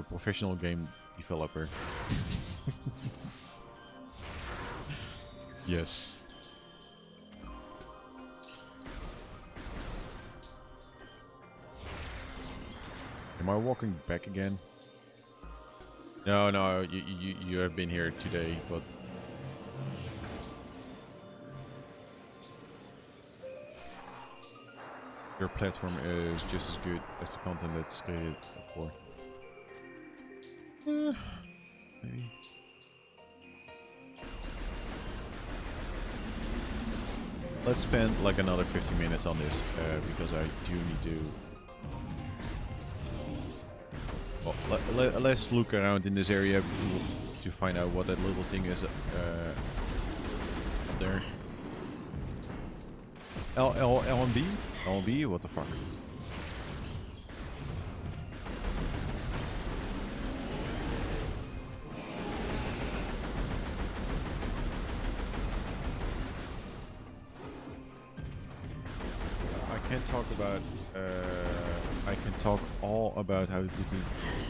professional game developer. Yes. Am I walking back again? No, you have been here today, but your platform is just as good as the content that's created for. Maybe. Let's spend like another 50 minutes on this because I do need to. Well, let's look around in this area to find out what that little thing is up there. L&B? L&B? What the fuck? I can't talk about... I can talk all about how the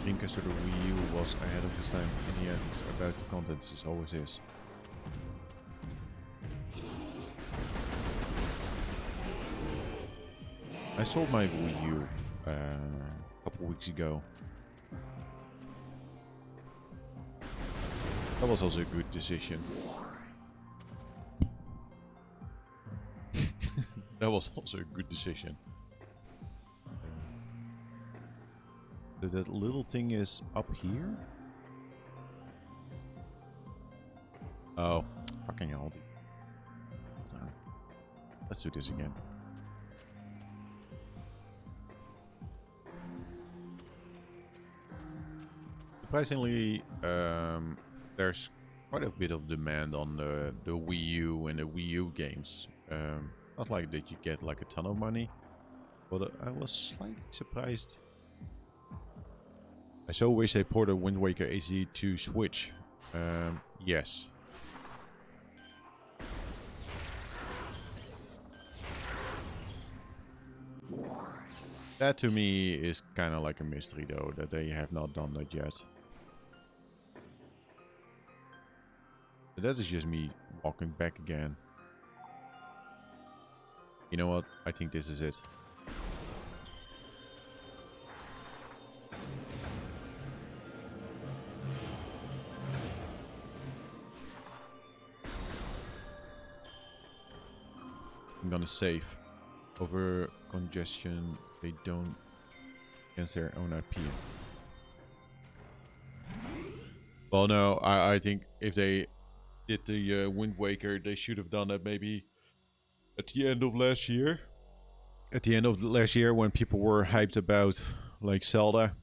Dreamcast or the Wii U was ahead of its time. In the end, it's about the content, as it always is. I sold my Wii U a couple weeks ago. That was also a good decision. That was also a good decision. So that little thing is up here? Oh, fucking hell. Hold on. Let's do this again. Surprisingly, there's quite a bit of demand on the Wii U and the Wii U games. Not like that you get like a ton of money, but I was slightly surprised. I so wish they ported Wind Waker HD to Switch. Yes. That to me is kind of like a mystery though, that they have not done that yet. But that is just me walking back again. You know what? I think this is it. I'm gonna save. Over congestion, they don't against their own IP. Well, no, I think if they did the Wind Waker, they should have done that maybe at the end of last year. At the end of last year, when people were hyped about like Zelda,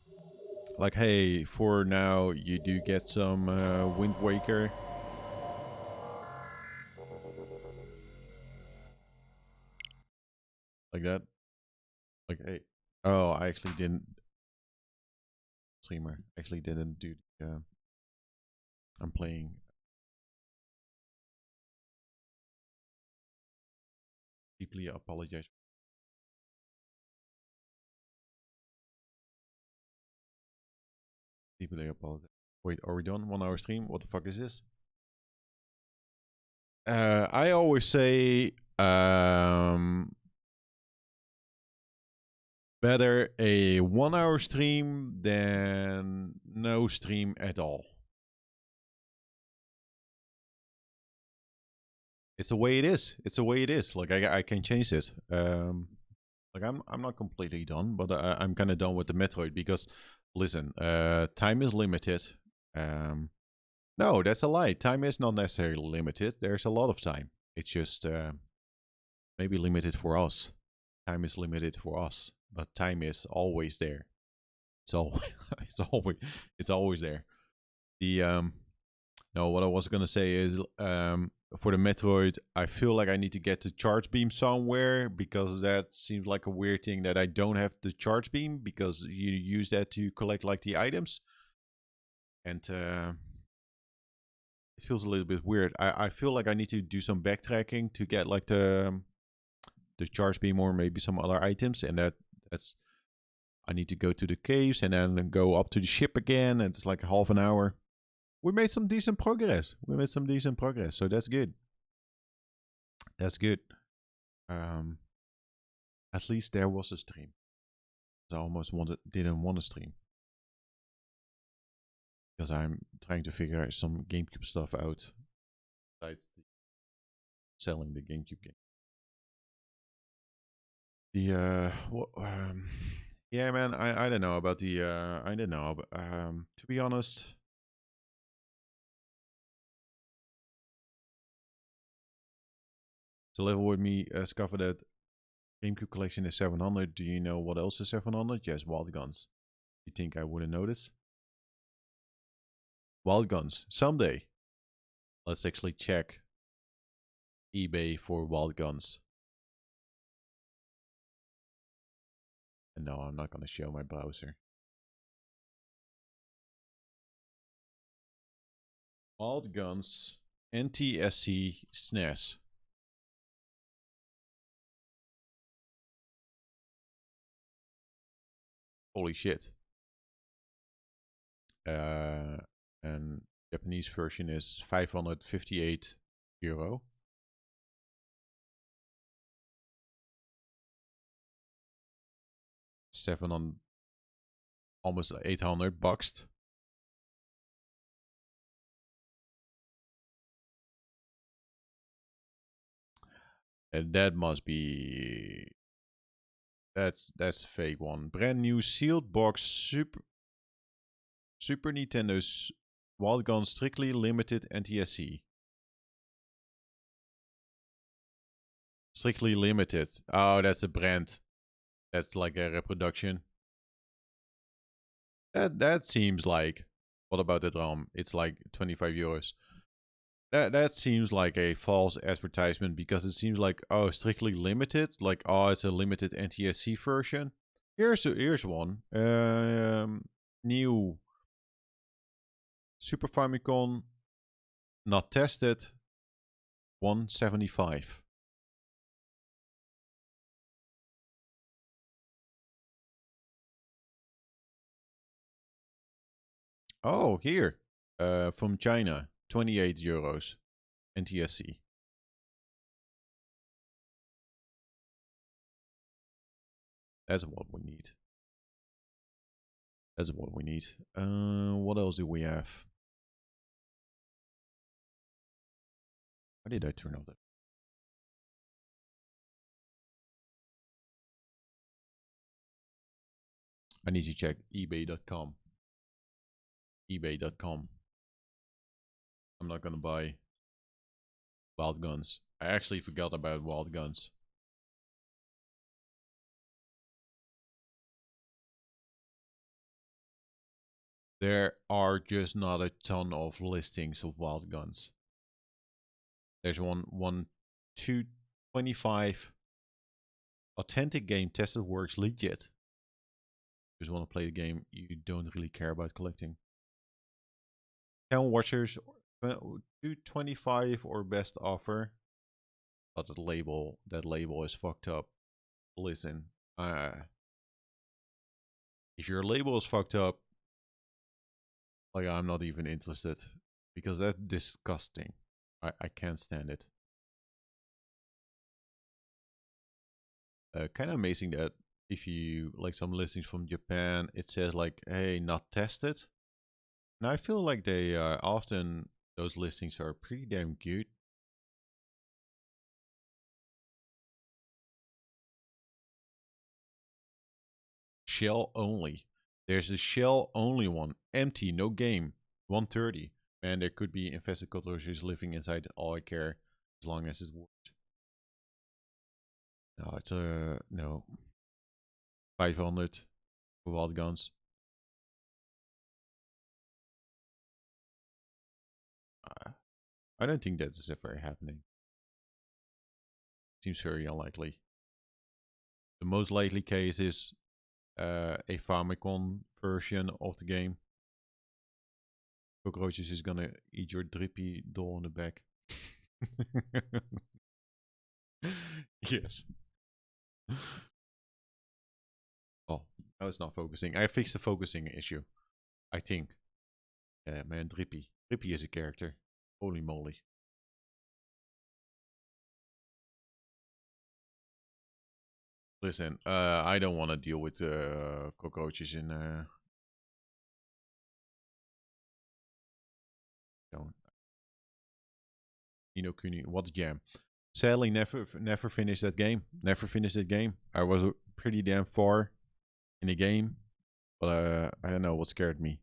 like, hey, for now you do get some Wind Waker. Like that. Like, hey. Oh, I actually didn't. Streamer actually didn't do. I'm playing. Deeply apologize. Deeply apologize. Wait, are we done? 1 hour stream? What the fuck is this? I always say Better a 1 hour stream than no stream at all. It's the way it is. It's the way it is. Like I can change it. Like I'm not completely done, but I'm kind of done with the Metroid because listen, time is limited. No, that's a lie. Time is not necessarily limited. There's a lot of time. It's just maybe limited for us. Time is limited for us, but time is always there. It's always it's always there. The no, what I was gonna say is for the Metroid, I feel like I need to get the charge beam somewhere because that seems like a weird thing that I don't have the charge beam because you use that to collect like the items, and it feels a little bit weird. I feel like I need to do some backtracking to get like the charge beam or maybe some other items, and that's I need to go to the caves and then go up to the ship again, and it's like half an hour. We made some decent progress. So that's good. That's good. Um, at least there was a stream. I almost didn't want to stream because I'm trying to figure some GameCube stuff out besides selling the GameCube game. Yeah, man, I don't know about the I don't know, but to be honest, to level with me, Scuffer, that GameCube collection is 700. Do you know what else is 700? Yes, Wild Guns. You think I wouldn't notice? Wild Guns. Someday. Let's actually check eBay for Wild Guns. And no, I'm not going to show my browser. Wild Guns NTSC SNES. Holy shit. And Japanese version is 558 euro. 700, almost 800 bucks. And that must be that's a fake one. Brand new sealed box Super Nintendo's Wild Gun strictly limited NTSC. Strictly limited. Oh, that's a brand. That's like a reproduction. That seems like. What about the drum? It's like 25 euros. That seems like a false advertisement because it seems like, oh, strictly limited, like, oh, it's a limited NTSC version. Here's one. New Super Famicom, not tested, 175. Oh, here. From China, 28 euros. NTSC. That's what we need. That's what we need. What else do we have? Why did I turn off that? I need to check ebay.com. ebay.com. I'm not gonna buy Wild Guns. I actually forgot about Wild Guns. There are just not a ton of listings of Wild Guns. There's one 225 authentic game tested works legit. Just want to play the game, you don't really care about collecting. 10 watchers, 225 or best offer. But that label is fucked up. Listen, if your label is fucked up, like I'm not even interested because that's disgusting. I can't stand it. Kind of amazing that if you like some listings from Japan, it says like, "Hey, not tested." And I feel like they often those listings are pretty damn good. Shell only. There's a shell only one, empty, no game, 130. And there could be infested cockroaches living inside. All I care as long as it works. No, it's a no. 500 for wild guns. I don't think that's ever happening. Seems very unlikely. The most likely case is a Famicom version of the game. Cockroaches is gonna eat your drippy doll in the back. Yes. Oh, I was not focusing. I fixed the focusing issue. I think. Yeah, man, Drippy. Drippy is a character. Holy moly. Listen, I don't want to deal with cockroaches in. Don't. Nino Kuni. What's jam? Sadly, never finished that game. Never finished that game. I was pretty damn far in the game, but I don't know what scared me.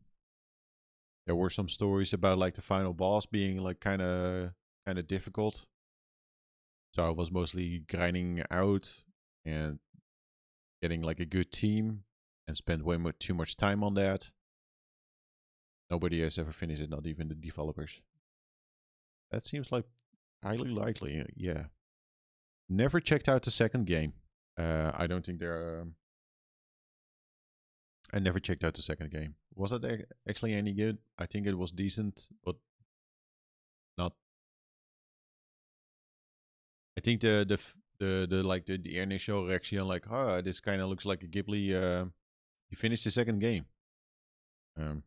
There were some stories about like the final boss being like kind of difficult. So I was mostly grinding out and getting like a good team and spent way too much time on that. Nobody has ever finished it, not even the developers. That seems like highly likely. Yeah. Never checked out the second game. I don't think there. I never checked out the second game. Was it actually any good? I think it was decent, but not. I think the like the initial reaction, like, oh, this kind of looks like a Ghibli. You finished the second game. Um,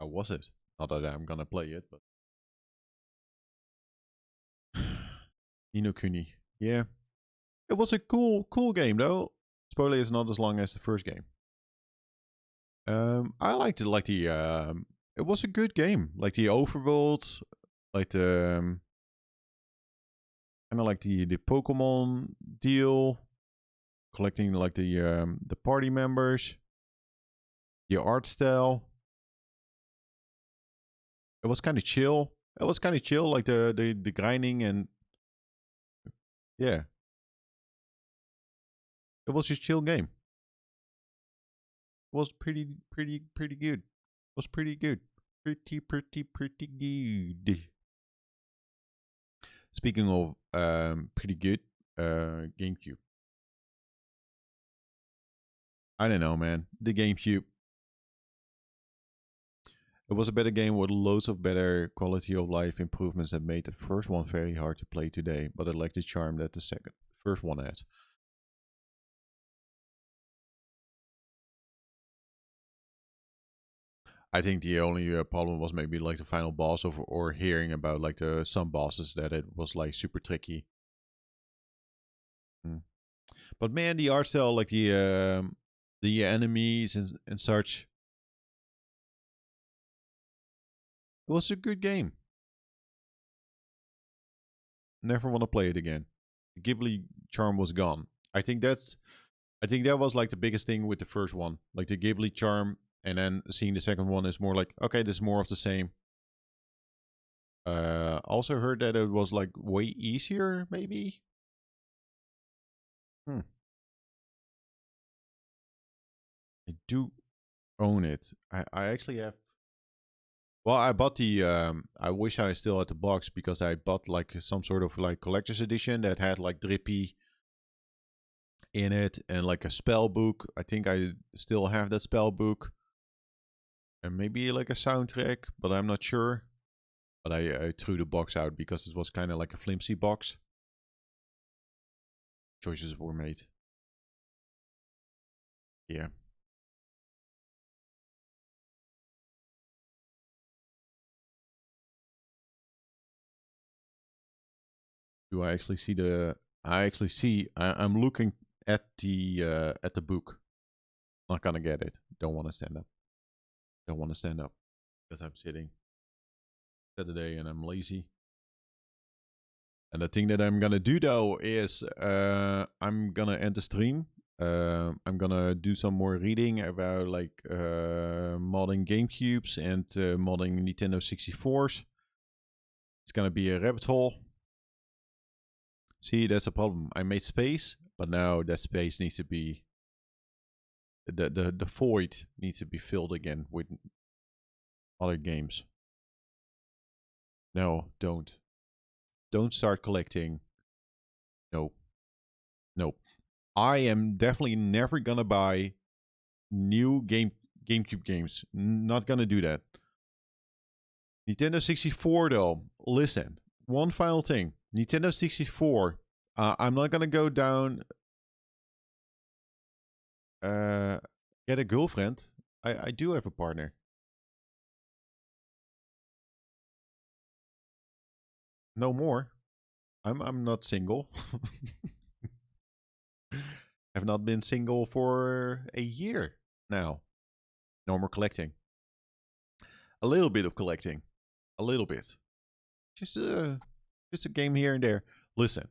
how was it? Not that I'm gonna play it, but Nino Kuni. Yeah, it was a cool game though. Spoiler is not as long as the first game. I liked it. Like the it was a good game. Like the overworld, like the kind of like the Pokemon deal, collecting like the party members, the art style. It was kind of chill. It was kind of chill, like the grinding and yeah, it was just chill game. It was pretty good. It was pretty good. Pretty good. Speaking of pretty good, GameCube. I don't know, man. The GameCube. It was a better game with loads of better quality of life improvements that made the first one very hard to play today, but it lacked the charm that the first one had. I think the only problem was maybe like the final boss or hearing about like the some bosses that it was like super tricky. Mm. But man, the art style, like the enemies and such, it was a good game. Never want to play it again. The Ghibli charm was gone. I think that's I think that was like the biggest thing with the first one, like the Ghibli charm, and then seeing the second one is more like, okay, this is more of the same. Also heard that it was like way easier, maybe. Hmm. I do own it. I actually have. Well, I bought the. I wish I still had the box because I bought like some sort of like collector's edition that had like Drippy in it and like a spell book. I think I still have that spell book and maybe like a soundtrack, but I'm not sure. But I threw the box out because it was kind of like a flimsy box. Choices were made. Yeah. Do I actually see the? I actually see. I'm looking at the book. Not gonna get it. Don't want to stand up. Don't want to stand up because I'm sitting Saturday and I'm lazy. And the thing that I'm gonna do though is I'm gonna end the stream. I'm gonna do some more reading about like modding GameCubes and modding Nintendo 64s. It's gonna be a rabbit hole. See, that's a problem. I made space, but now that space needs to be the void needs to be filled again with other games. No, don't. Don't start collecting. No. No. I am definitely never gonna buy new GameCube games. Not gonna do that. Nintendo 64 though. Listen, one final thing. Nintendo 64. I'm not gonna go down. Get a girlfriend. I do have a partner. No more. I'm not single. I've not been single for a year now. No more collecting. A little bit of collecting. A little bit. Just a game here and there. Listen,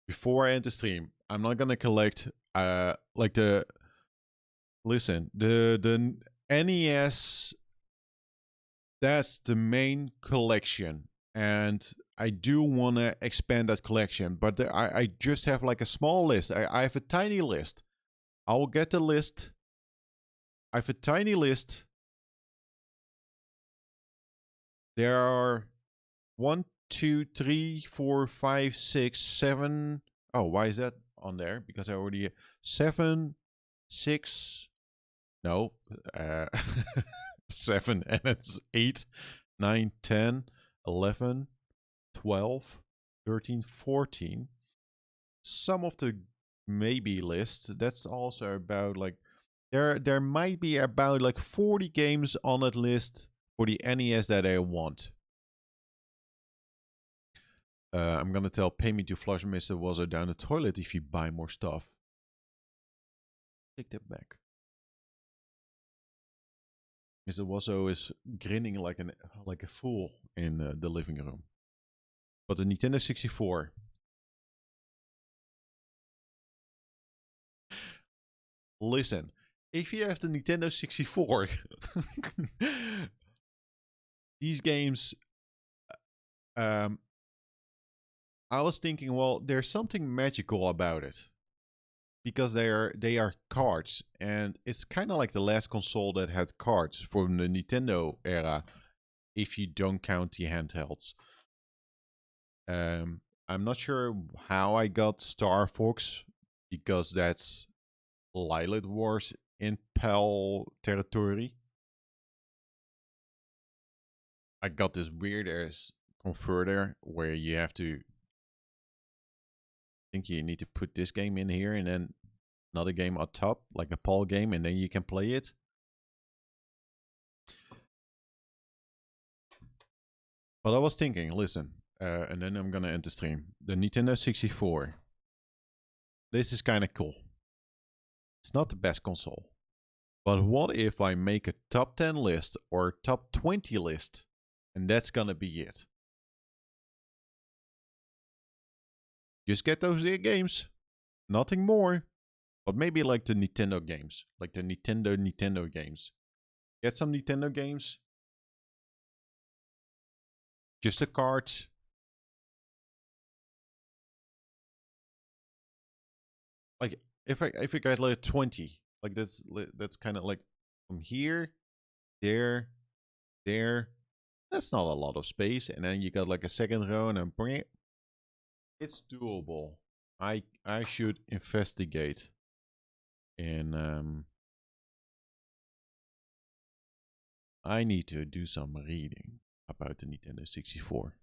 before I end the stream, I'm not gonna collect like the NES. That's the main collection, and I do want to expand that collection, but I just have like a small list. I have a tiny list. I will get the list. I have a tiny list. There are 1, 2, 3, 4, 5, 6, 7. Oh, why is that on there? Because I already 7, 6. No, 7, and it's 8, 9, 10, 11, 12, 13, 14. Some of the maybe lists, that's also about like there might be about like 40 games on that list for the NES that I want. I'm gonna tell Pay Me to flush Mr. Wazzo down the toilet if you buy more stuff. Take that back. Mr. Wazzo is grinning like a fool in the living room. But the Nintendo 64. Listen, if you have the Nintendo 64, these games, I was thinking, well, there's something magical about it because they are cards, and it's kind of like the last console that had cards from the Nintendo era, if you don't count the handhelds. I'm not sure how I got Star Fox because that's Lilith Wars in PAL territory. I got this weird ass converter where you have to think you need to put this game in here and then another game on top, like a PAL game, and then you can play it. But I was thinking, listen, and then I'm gonna end the stream. The Nintendo 64. This is kind of cool. It's not the best console. But what if I make a top 10 list or top 20 list, and that's gonna be it? Just get those games. Nothing more. But maybe like the Nintendo games. Like the Nintendo games. Get some Nintendo games. Just the cards. Like if I get like 20, like that's kind of like from here, there, there. That's not a lot of space, and then you got like a second row, and then it's doable. I should investigate, and I need to do some reading about the Nintendo 64.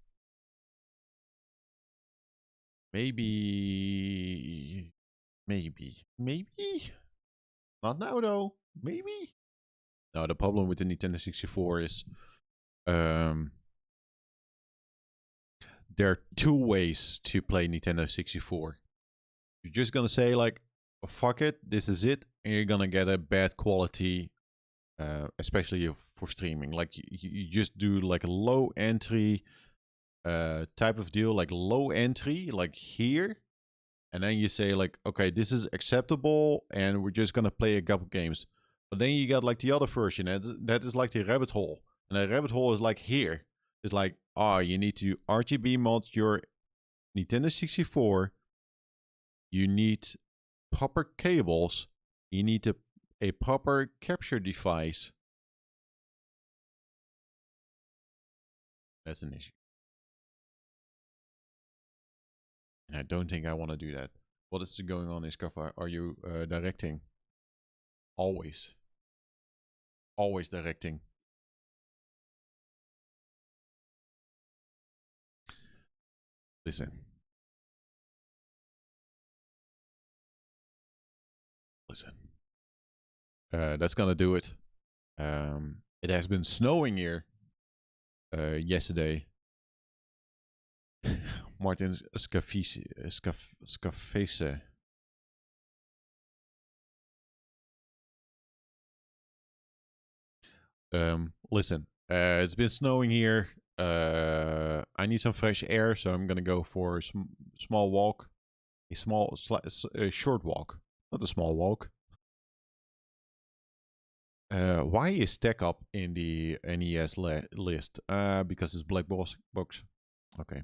Maybe. Not now though. Maybe. No, the problem with the Nintendo 64 is there are two ways to play Nintendo 64. You're just gonna say like, oh, fuck it, this is it, and you're gonna get a bad quality, especially for streaming. Like you just do like a low entry type of deal, like low entry, like here, and then you say like, okay, this is acceptable, and we're just gonna play a couple games. But then you got like the other version, that is like the rabbit hole, and the rabbit hole is like here. It's like, you need to RGB mod your Nintendo 64. You need proper cables. You need a proper capture device. That's an issue. And I don't think I want to do that. What is going on, Iskaf? Are you directing? Always. Always directing. Listen. Listen. That's gonna do it. It has been snowing here yesterday. Martin Scafese. Listen, it's been snowing here. I need some fresh air, so I'm gonna go for a small walk, a short walk, not a small walk. Why is Stack Up in the NES list? Because it's black box. Okay.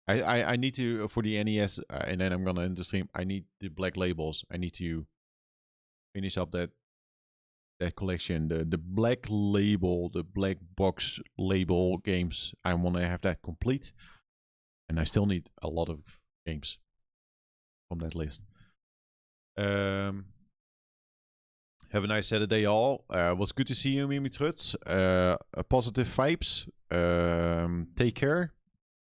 I need to for the NES, and then I'm gonna end the stream. I need the black labels. I need to finish up that collection, the black label, the black box label games. I want to have that complete, and I still need a lot of games from that list. Have a nice Saturday, all. Was good to see you, Mimi Truts. Positive vibes. Take care,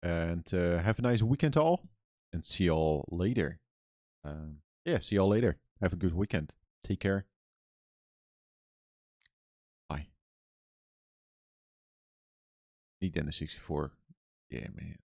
and have a nice weekend, all. And see y'all later. Yeah, see y'all later. Have a good weekend. Take care. Bye. Nintendo 64. Yeah, man.